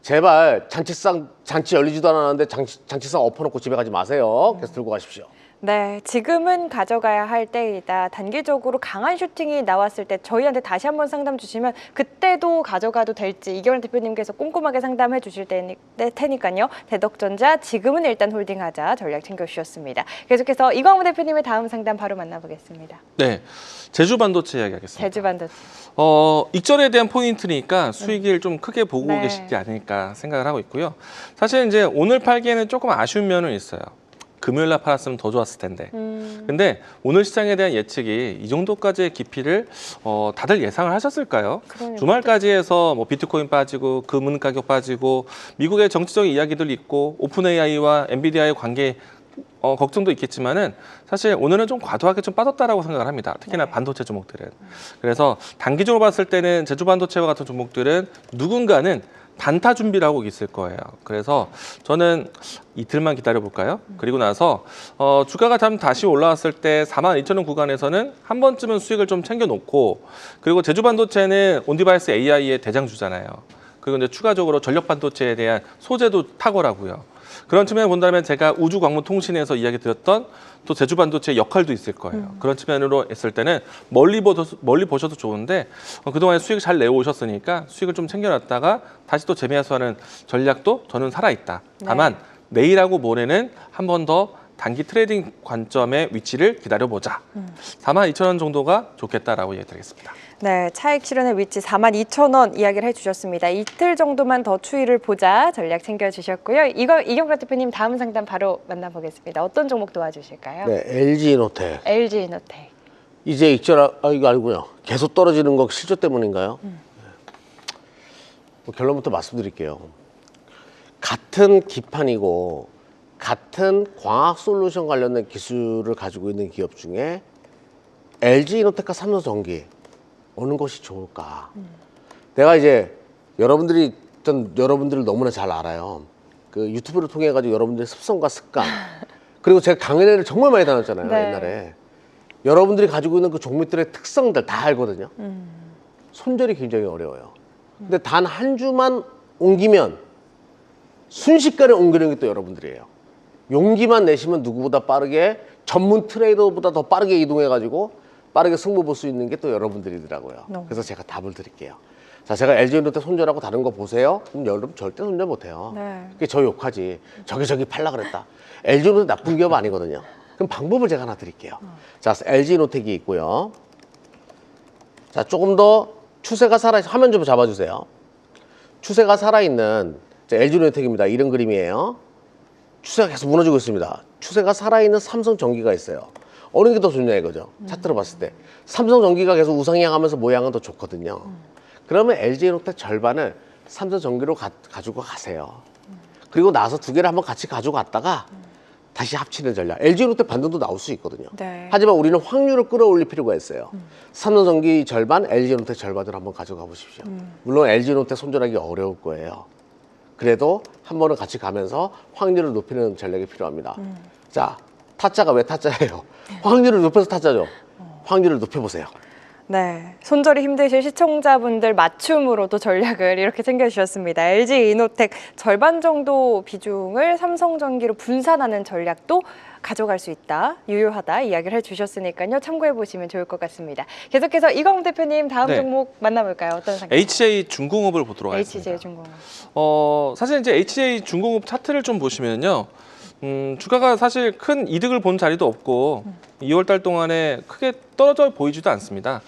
제발 잔치 열리지도 않았는데 잔치상 엎어놓고 집에 가지 마세요. 계속 들고 가십시오. 네, 지금은 가져가야 할 때이다. 단기적으로 강한 슈팅이 나왔을 때 저희한테 다시 한번 상담 주시면 그때도 가져가도 될지 이경원 대표님께서 꼼꼼하게 상담해 주실 테니까요. 대덕전자 지금은 일단 홀딩하자 전략 챙겨주셨습니다. 계속해서 이광우 대표님의 다음 상담 바로 만나보겠습니다. 네, 제주반도체 이야기하겠습니다. 제주반도체. 익절에 대한 포인트니까 수익을 좀 크게 보고 네. 계시지 않을까 생각을 하고 있고요. 사실 이제 오늘 팔기에는 조금 아쉬운 면은 있어요. 금요일 날 팔았으면 더 좋았을 텐데. 근데 오늘 시장에 대한 예측이 이 정도까지의 깊이를 다들 예상을 하셨을까요? 그러니까요. 주말까지 해서 뭐 비트코인 빠지고 금은 가격 빠지고 미국의 정치적인 이야기들 있고 오픈 AI와 엔비디아의 관계 걱정도 있겠지만은 사실 오늘은 좀 과도하게 좀 빠졌다라고 생각을 합니다. 특히나 네. 반도체 종목들은. 그래서 단기적으로 봤을 때는 제주반도체와 같은 종목들은 누군가는 단타 준비를 하고 있을 거예요. 그래서 저는 이틀만 기다려 볼까요? 그리고 나서 주가가 다시 올라왔을 때 42,000원 구간에서는 한 번쯤은 수익을 좀 챙겨 놓고, 그리고 제주반도체는 온디바이스 AI의 대장주잖아요. 그리고 이제 추가적으로 전력 반도체에 대한 소재도 탁월하고요. 그런 측면을 본다면 제가 우주광무통신에서 이야기 드렸던 또 제주반도체의 역할도 있을 거예요. 그런 측면으로 했을 때는 멀리 보셔도 좋은데 그동안에 수익 잘 내오셨으니까 수익을 좀 챙겨놨다가 다시 또 재매수하는 전략도 저는 살아있다. 다만 내일하고 모레는 한 번 더 단기 트레이딩 관점의 위치를 기다려보자. 42,000원 정도가 좋겠다라고 얘기드리겠습니다. 네, 차익 실현의 위치 42,000원 이야기를 해주셨습니다. 이틀 정도만 더 추이를 보자 전략 챙겨주셨고요. 이경락 대표님 다음 상담 바로 만나보겠습니다. 어떤 종목 도와주실까요? 네, LG이노텍. LG이노텍. 이제 이거 아니고요. 계속 떨어지는 거 실적 때문인가요? 뭐 결론부터 말씀드릴게요. 같은 기판이고 같은 광학 솔루션 관련된 기술을 가지고 있는 기업 중에 LG이노텍과 삼성전기 어느 것이 좋을까? 내가 이제 여러분들을 너무나 잘 알아요. 그 유튜브를 통해 가지고 여러분들의 습성과 습관 그리고 제가 강연회를 정말 많이 다녔잖아요. 네. 옛날에 여러분들이 가지고 있는 그 종목들의 특성들 다 알거든요. 손절이 굉장히 어려워요. 근데 단 한 주만 옮기면 순식간에 옮기는 게 또 여러분들이에요. 용기만 내시면 누구보다 빠르게 전문 트레이더보다 더 빠르게 이동해가지고 빠르게 승부 볼 수 있는 게 또 여러분들이더라고요. 그래서 제가 답을 드릴게요. 자, 제가 LG이노텍 손절하고 다른 거 보세요. 그럼 여러분 절대 손절 못해요. 네. 그게 저 욕하지. 저기 팔라 그랬다. LG이노텍 나쁜 기업 아니거든요. 그럼 방법을 제가 하나 드릴게요. 자, LG이노텍이 있고요. 자, 조금 더 추세가 화면 좀 잡아주세요. 추세가 살아있는 LG이노텍입니다. 이런 그림이에요. 추세가 계속 무너지고 있습니다. 추세가 살아있는 삼성전기가 있어요. 어느 게 더 좋냐 이거죠. 차트로 봤을 때. 삼성전기가 계속 우상향하면서 모양은 더 좋거든요. 그러면 LG이노텍 절반을 삼성전기로 가지고 가세요. 그리고 나서 두 개를 한번 같이 가지고 갔다가 다시 합치는 전략. LG 롯데 반등도 나올 수 있거든요. 네. 하지만 우리는 확률을 끌어올릴 필요가 있어요. 삼성전기 절반, LG 롯데 절반을 한번 가져가 보십시오. 물론 LG 롯데 손절하기 어려울 거예요. 그래도 한 번은 같이 가면서 확률을 높이는 전략이 필요합니다. 자, 타짜가 왜 타짜예요? 확률을 높여서 타짜죠. 확률을 높여보세요. 네, 손절이 힘드실 시청자분들 맞춤으로 또 전략을 이렇게 챙겨주셨습니다. LG 이노텍 절반 정도 비중을 삼성전기로 분산하는 전략도 가져갈 수 있다, 유효하다 이야기를 해주셨으니까요. 참고해보시면 좋을 것 같습니다. 계속해서 이광우 대표님 다음 네. 종목 만나볼까요? 어떤 상품? HJ 중공업을 보도록 하겠습니다. HJ 중공업. 사실 이제 HJ 중공업 차트를 좀 보시면요. 주가가 사실 큰 이득을 본 자리도 없고 2월 달 동안에 크게 떨어져 보이지도 않습니다.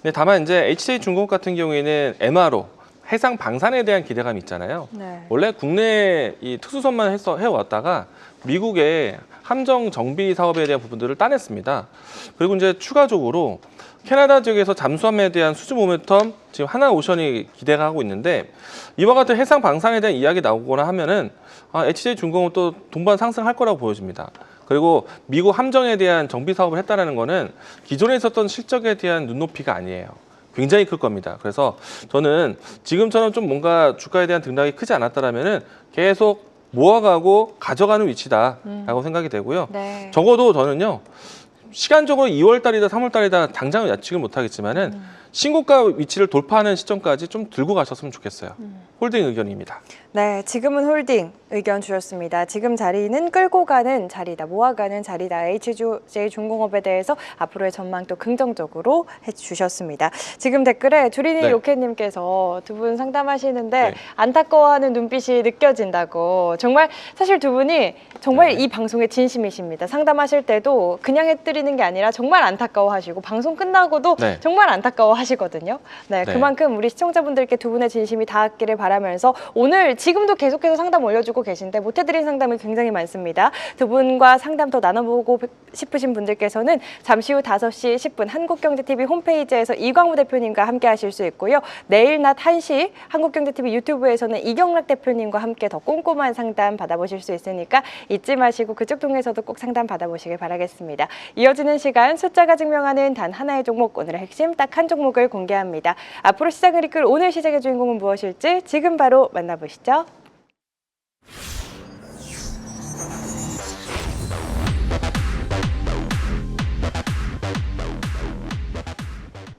근데 다만 이제 HJ 중공업 같은 경우에는 MRO, 해상 방산에 대한 기대감이 있잖아요. 네. 원래 국내 이 특수선만 해왔다가 미국의 함정 정비 사업에 대한 부분들을 따냈습니다. 그리고 이제 추가적으로 캐나다 지역에서 잠수함에 대한 수주 모멘텀 지금 하나오션이 기대가 하고 있는데 이와 같은 해상 방산에 대한 이야기 나오거나 하면은 HJ 중공업 또 동반 상승할 거라고 보여집니다. 그리고 미국 함정에 대한 정비 사업을 했다는 거는 기존에 있었던 실적에 대한 눈높이가 아니에요. 굉장히 클 겁니다. 그래서 저는 지금처럼 좀 뭔가 주가에 대한 등락이 크지 않았다라면은 계속 모아가고 가져가는 위치다라고 생각이 되고요. 네. 적어도 저는요. 시간적으로 2월 달이다 3월 달이다 당장은 예측을 못하겠지만은 신고가 위치를 돌파하는 시점까지 좀 들고 가셨으면 좋겠어요. 홀딩 의견입니다. 네, 지금은 홀딩 의견 주셨습니다. 지금 자리는 끌고 가는 자리다, 모아가는 자리다. HJ 중공업에 대해서 앞으로의 전망도 긍정적으로 해주셨습니다. 지금 댓글에 주린이 네. 로켓님께서 두 분 상담하시는데 네. 안타까워하는 눈빛이 느껴진다고. 정말 사실 두 분이 정말 네. 이 방송에 진심이십니다. 상담하실 때도 그냥 해드리는 게 아니라 정말 안타까워하시고 방송 끝나고도 네. 정말 안타까워하시거든요. 네, 네. 그만큼 우리 시청자분들께 두 분의 진심이 닿았기를 바라면서 오늘 지금도 계속해서 상담 올려주고 계신데 못해드린 상담이 굉장히 많습니다. 두 분과 상담 더 나눠보고 싶으신 분들께서는 잠시 후 5시 10분 한국경제TV 홈페이지에서 이광우 대표님과 함께 하실 수 있고요. 내일 낮 1시 한국경제TV 유튜브에서는 이경락 대표님과 함께 더 꼼꼼한 상담 받아보실 수 있으니까 잊지 마시고 그쪽 통해서도 꼭 상담 받아보시길 바라겠습니다. 이어지는 시간 숫자가 증명하는 단 하나의 종목, 오늘의 핵심 딱 한 종목을 공개합니다. 앞으로 시장을 이끌 오늘 시장의 주인공은 무엇일지 지금 바로 만나보시죠.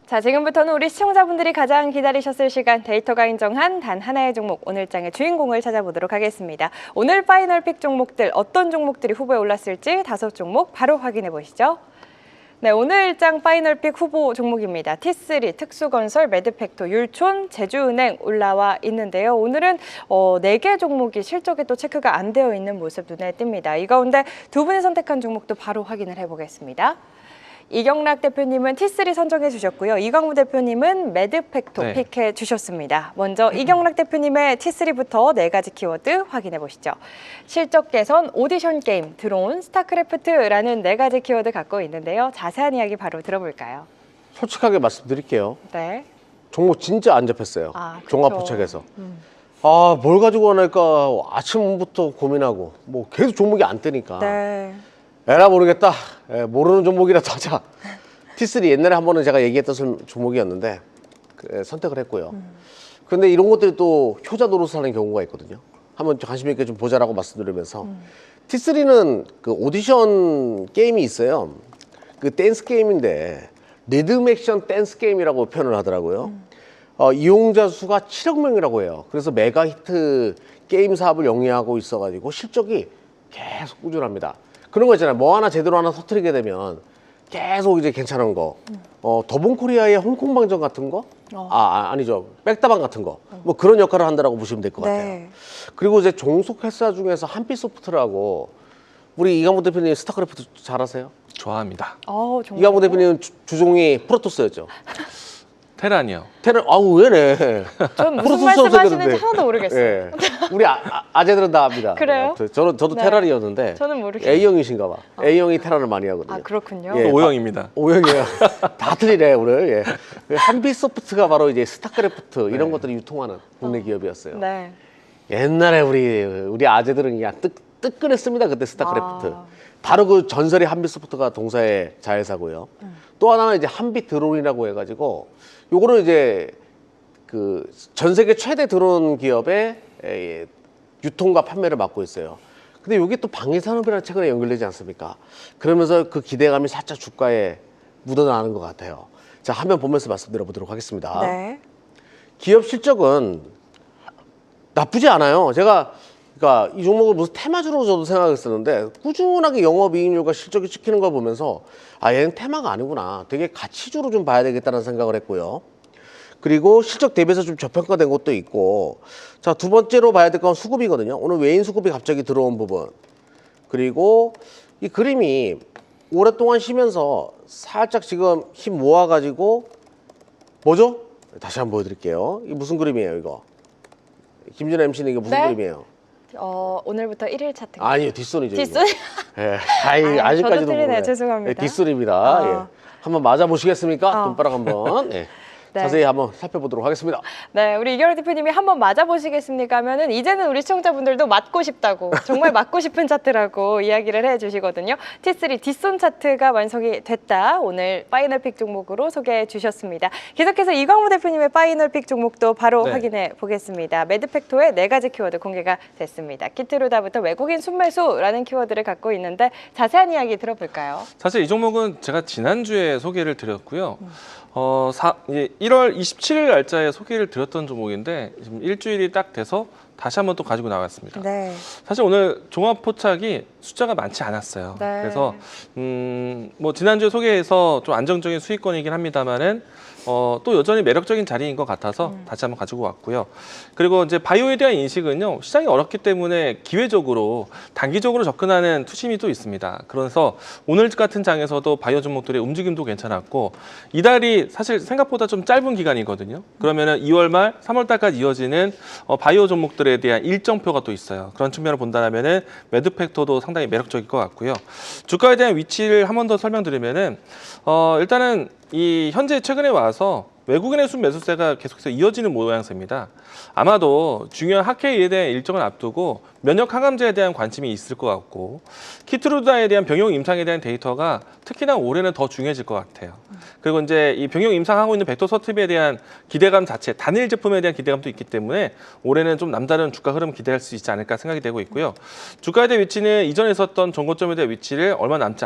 자, 지금부터는 우리 시청자분들이 가장 기다리셨을 시간, 데이터가 인정한 단 하나의 종목, 오늘장의 주인공을 찾아보도록 하겠습니다. 오늘 파이널 픽 종목들, 어떤 종목들이 후보에 올랐을지 5종목 바로 확인해 보시죠. 네, 오늘 장 파이널 픽 후보 종목입니다. T3, 특수건설, 매드팩토, 율촌, 제주은행 올라와 있는데요. 오늘은 4개 종목이 실적에 또 체크가 안 되어 있는 모습 눈에 띕니다. 이 가운데 두 분이 선택한 종목도 바로 확인을 해보겠습니다. 이경락 대표님은 T3 선정해 주셨고요. 이광우 대표님은 매드팩토 네. 픽해 주셨습니다. 먼저 이경락 대표님의 T3부터 4가지 키워드 확인해 보시죠. 실적 개선, 오디션 게임, 드론, 스타크래프트라는 4가지 키워드 갖고 있는데요. 자세한 이야기 바로 들어볼까요? 솔직하게 말씀드릴게요. 네. 종목 진짜 안 잡혔어요. 그쵸. 종합부책에서. 뭘 가지고 하니까 아침부터 고민하고 뭐 계속 종목이 안 뜨니까. 네. 에라 모르겠다. 모르는 종목이라도 하자. T3 옛날에 한 번은 제가 얘기했던 종목이었는데 선택을 했고요. 그런데 이런 것들이 또 효자 노릇을 하는 경우가 있거든요. 한번 관심 있게 좀 보자라고 말씀드리면서 T3는 그 오디션 게임이 있어요. 그 댄스 게임인데 리듬 액션 댄스 게임이라고 표현을 하더라고요. 이용자 수가 7억 명이라고 해요. 그래서 메가 히트 게임 사업을 영위하고 있어가지고 실적이 계속 꾸준합니다. 그런 거 있잖아요. 뭐 하나 제대로 하나 터뜨리게 되면 계속 이제 괜찮은 거. 더본코리아의 홍콩 방정 같은 거? 아니죠. 백다방 같은 거. 뭐 그런 역할을 한다라고 보시면 될 것 같아요. 네. 그리고 이제 종속 회사 중에서 한빛소프트라고 우리 이강무 대표님 스타크래프트 잘 아세요? 좋아합니다. 정말. 이강무 대표님 주종이 프로토스였죠. 테란이요. 테란 왜래? 전 무슨 프로토스 말씀하시는지 선수였는데. 하나도 모르겠어요. 예. 우리 아재들은 다 압니다. 그래요? 저도 네. 테란이었는데 저는 모르겠어요. A형이신가 봐. A형이 테란을 많이 하거든요. 그렇군요. 예. O형입니다. O형이에요. 다 틀리네 오늘. 예. 한빛소프트가 바로 이제 스타크래프트 이런 것들이 유통하는 국내 기업이었어요. 네. 옛날에 우리 아재들은 그냥 뜨끈했습니다. 그때 스타크래프트. 바로 그 전설의 한빛소프트가 동사의 자회사고요. 또 하나는 이제 한빛 드론이라고 해가지고 요거는 이제 그 전 세계 최대 드론 기업의 유통과 판매를 맡고 있어요. 근데 이게 또 방위산업이랑 최근에 연결되지 않습니까? 그러면서 그 기대감이 살짝 주가에 묻어나는 것 같아요. 자, 화면 보면서 말씀드려 보도록 하겠습니다. 네. 기업 실적은 나쁘지 않아요. 제가 그러니까 이 종목을 무슨 테마주로 저도 생각했었는데 꾸준하게 영업이익률과 실적이 찍히는 걸 보면서 아, 얘는 테마가 아니구나. 되게 가치주로 좀 봐야 되겠다는 생각을 했고요. 그리고 실적 대비해서 좀 저평가된 것도 있고, 자, 두 번째로 봐야 될 건 수급이거든요. 오늘 외인 수급이 갑자기 들어온 부분. 그리고 이 그림이 오랫동안 쉬면서 살짝 지금 힘 모아가지고 뭐죠? 다시 한번 보여드릴게요. 이게 무슨 그림이에요, 이거? 김준하 MC는 이게 무슨 네? 그림이에요? 오늘부터 1일 차트. 아니요, 뒷손이죠. 뒷손? 예, 아직까지도 저도 틀리네요. 모르네. 죄송합니다. 예, 뒷손입니다. 예. 한번 맞아 보시겠습니까? 눈바닥 한번. 예. 네. 자세히 한번 살펴보도록 하겠습니다. 네, 우리 이경호 대표님이 한번 맞아보시겠습니까 하면은 이제는 우리 시청자분들도 맞고 싶다고 정말 맞고 싶은 차트라고 이야기를 해주시거든요. T3 뒷손 차트가 완성이 됐다. 오늘 파이널 픽 종목으로 소개해 주셨습니다. 계속해서 이광무 대표님의 파이널 픽 종목도 바로 네. 확인해 보겠습니다. 매드팩토의 4가지 키워드 공개가 됐습니다. 키트루다부터 외국인 순매수라는 키워드를 갖고 있는데 자세한 이야기 들어볼까요? 사실 이 종목은 제가 지난주에 소개를 드렸고요. 1월 27일 날짜에 소개를 드렸던 종목인데 지금 일주일이 딱 돼서 다시 한번 또 가지고 나왔습니다. 네. 사실 오늘 종합 포착이 숫자가 많지 않았어요. 네. 그래서 뭐 지난주에 소개해서 좀 안정적인 수익권이긴 합니다만은 또 여전히 매력적인 자리인 것 같아서 다시 한번 가지고 왔고요. 그리고 이제 바이오에 대한 인식은요, 시장이 어렵기 때문에 기회적으로 단기적으로 접근하는 투심이 또 있습니다. 그래서 오늘 같은 장에서도 바이오 종목들의 움직임도 괜찮았고, 이달이 사실 생각보다 좀 짧은 기간이거든요. 그러면은 2월 말, 3월 달까지 이어지는 바이오 종목들에 대한 일정표가 또 있어요. 그런 측면을 본다면은 매드팩토도 상당히 매력적일 것 같고요. 주가에 대한 위치를 한 번 더 설명드리면은 일단은 이 현재 최근에 와서 외국인의 순매수세가 계속해서 이어지는 모양새입니다. 아마도 중요한 학회에 대한 일정을 앞두고 면역 항암제에 대한 관심이 있을 것 같고, 키트루다에 대한 병용 임상에 대한 데이터가 특히나 올해는 더 중요해질 것 같아요. 그리고 이제 이 병용 임상하고 있는 벡터서틉에 대한 기대감 자체, 단일 제품에 대한 기대감도 있기 때문에 올해는 좀 남다른 주가 흐름 기대할 수 있지 않을까 생각이 되고 있고요. 주가에 대한 위치는 이전에 있었던 정고점에 대한 위치를 얼마 남지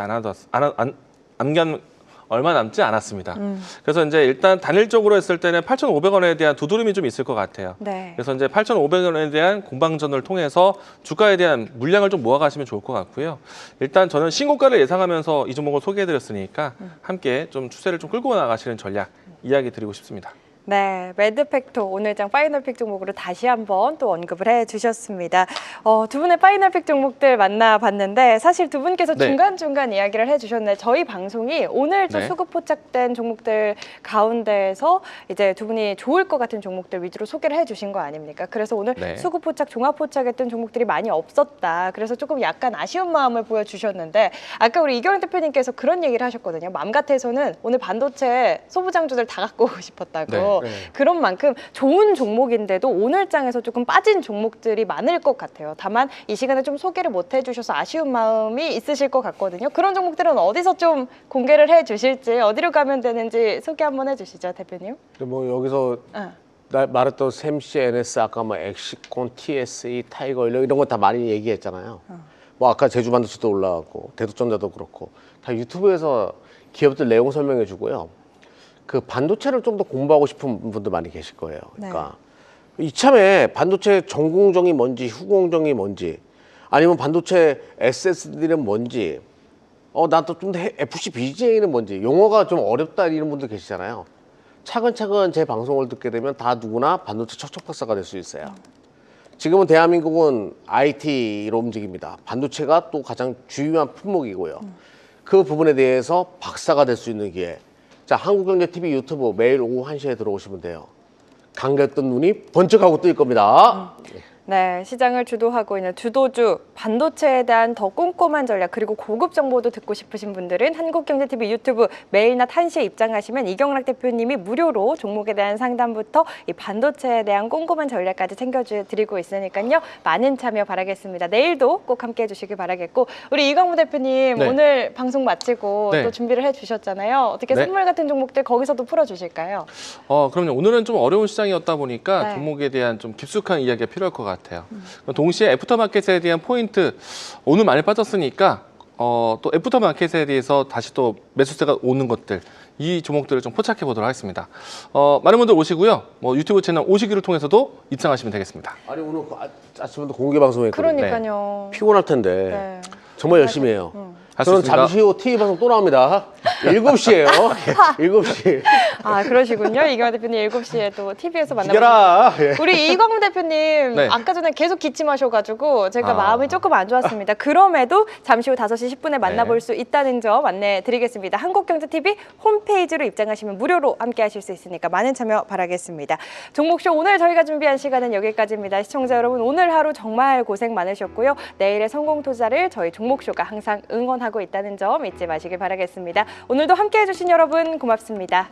얼마 남지 않았습니다. 그래서 이제 일단 단일적으로 했을 때는 8,500원에 대한 두드림이 좀 있을 것 같아요. 네. 그래서 이제 8,500원에 대한 공방전을 통해서 주가에 대한 물량을 좀 모아가시면 좋을 것 같고요. 일단 저는 신고가를 예상하면서 이 종목을 소개해드렸으니까 함께 좀 추세를 좀 끌고 나가시는 전략 이야기 드리고 싶습니다. 네, 매드팩토 오늘장 파이널 픽 종목으로 다시 한번 또 언급을 해주셨습니다. 두 분의 파이널 픽 종목들 만나봤는데 사실 두 분께서 네. 중간중간 이야기를 해주셨는데 저희 방송이 오늘 좀 네. 수급 포착된 종목들 가운데서 이제 두 분이 좋을 것 같은 종목들 위주로 소개를 해주신 거 아닙니까? 그래서 오늘 네. 수급 포착, 종합 포착했던 종목들이 많이 없었다. 그래서 조금 약간 아쉬운 마음을 보여주셨는데 아까 우리 이경현 대표님께서 그런 얘기를 하셨거든요. 맘 같아서는 오늘 반도체 소부장주들 다 갖고 오고 싶었다고. 네. 그런 만큼 좋은 종목인데도 오늘 장에서 조금 빠진 종목들이 많을 것 같아요. 다만 이 시간에 좀 소개를 못 해주셔서 아쉬운 마음이 있으실 것 같거든요. 그런 종목들은 어디서 좀 공개를 해주실지, 어디로 가면 되는지 소개 한번 해주시죠, 대표님. 뭐 여기서 말했던 샘시, NS, 아까 뭐 엑시콘, TSE, 타이거 이런 거 다 많이 얘기했잖아요. 뭐 아까 제주반도체도 올라갔고 대도전자도 그렇고 다 유튜브에서 기업들 내용 설명해 주고요. 그 반도체를 좀 더 공부하고 싶은 분들 많이 계실 거예요. 그러니까 이참에 반도체 전공정이 뭔지 후공정이 뭔지 아니면 반도체 SSD는 뭔지 나도 좀 더 FC BGA는 뭔지 용어가 좀 어렵다 이런 분들 계시잖아요. 차근차근 제 방송을 듣게 되면 다 누구나 반도체 척척박사가 될 수 있어요. 지금은 대한민국은 IT로 움직입니다. 반도체가 또 가장 주요한 품목이고요. 그 부분에 대해서 박사가 될 수 있는 기회. 자, 한국경제TV 유튜브 매일 오후 1시에 들어오시면 돼요. 감겼던 눈이 번쩍하고 뜰 겁니다. 네, 시장을 주도하고 있는 주도주, 반도체에 대한 더 꼼꼼한 전략, 그리고 고급 정보도 듣고 싶으신 분들은 한국경제TV 유튜브 매일 낮 1시에 입장하시면 이경락 대표님이 무료로 종목에 대한 상담부터 이 반도체에 대한 꼼꼼한 전략까지 챙겨드리고 있으니까요. 많은 참여 바라겠습니다. 내일도 꼭 함께해 주시길 바라겠고, 우리 이광무 대표님 네. 오늘 방송 마치고 네. 또 준비를 해주셨잖아요. 어떻게 네. 선물 같은 종목들 거기서도 풀어주실까요? 그럼요. 오늘은 좀 어려운 시장이었다 보니까 네. 종목에 대한 좀 깊숙한 이야기가 필요할 것 같아요. 동시에 애프터마켓에 대한 포인트, 오늘 많이 빠졌으니까 또 애프터마켓에 대해서 다시 또 매수세가 오는 것들, 이 종목들을 좀 포착해 보도록 하겠습니다. 많은 분들 오시고요. 유튜브 채널 오시기를 통해서도 입장하시면 되겠습니다. 아니 오늘 아침부터 공개 방송했거든요. 그러니까요. 피곤할 텐데 네. 정말 열심히 해요. 할 수 저는 있습니다. 잠시 후 TV 방송 또 나옵니다. 7시예요. 7시. 아, 그러시군요. 이경락 대표님 7시에 또 TV에서 만나보시죠. 이겨라. 예. 우리 이광무 대표님 네. 아까 전에 계속 기침하셔가지고 제가 아. 마음이 조금 안 좋았습니다. 그럼에도 잠시 후 5시 10분에 만나볼 수 있다는 점 안내드리겠습니다. 한국경제TV 홈페이지로 입장하시면 무료로 함께하실 수 있으니까 많은 참여 바라겠습니다. 종목쇼 오늘 저희가 준비한 시간은 여기까지입니다. 시청자 여러분 오늘 하루 정말 고생 많으셨고요. 내일의 성공 투자를 저희 종목쇼가 항상 응원하고 있다는 점 잊지 마시길 바라겠습니다. 오늘도 함께해 주신 여러분 고맙습니다.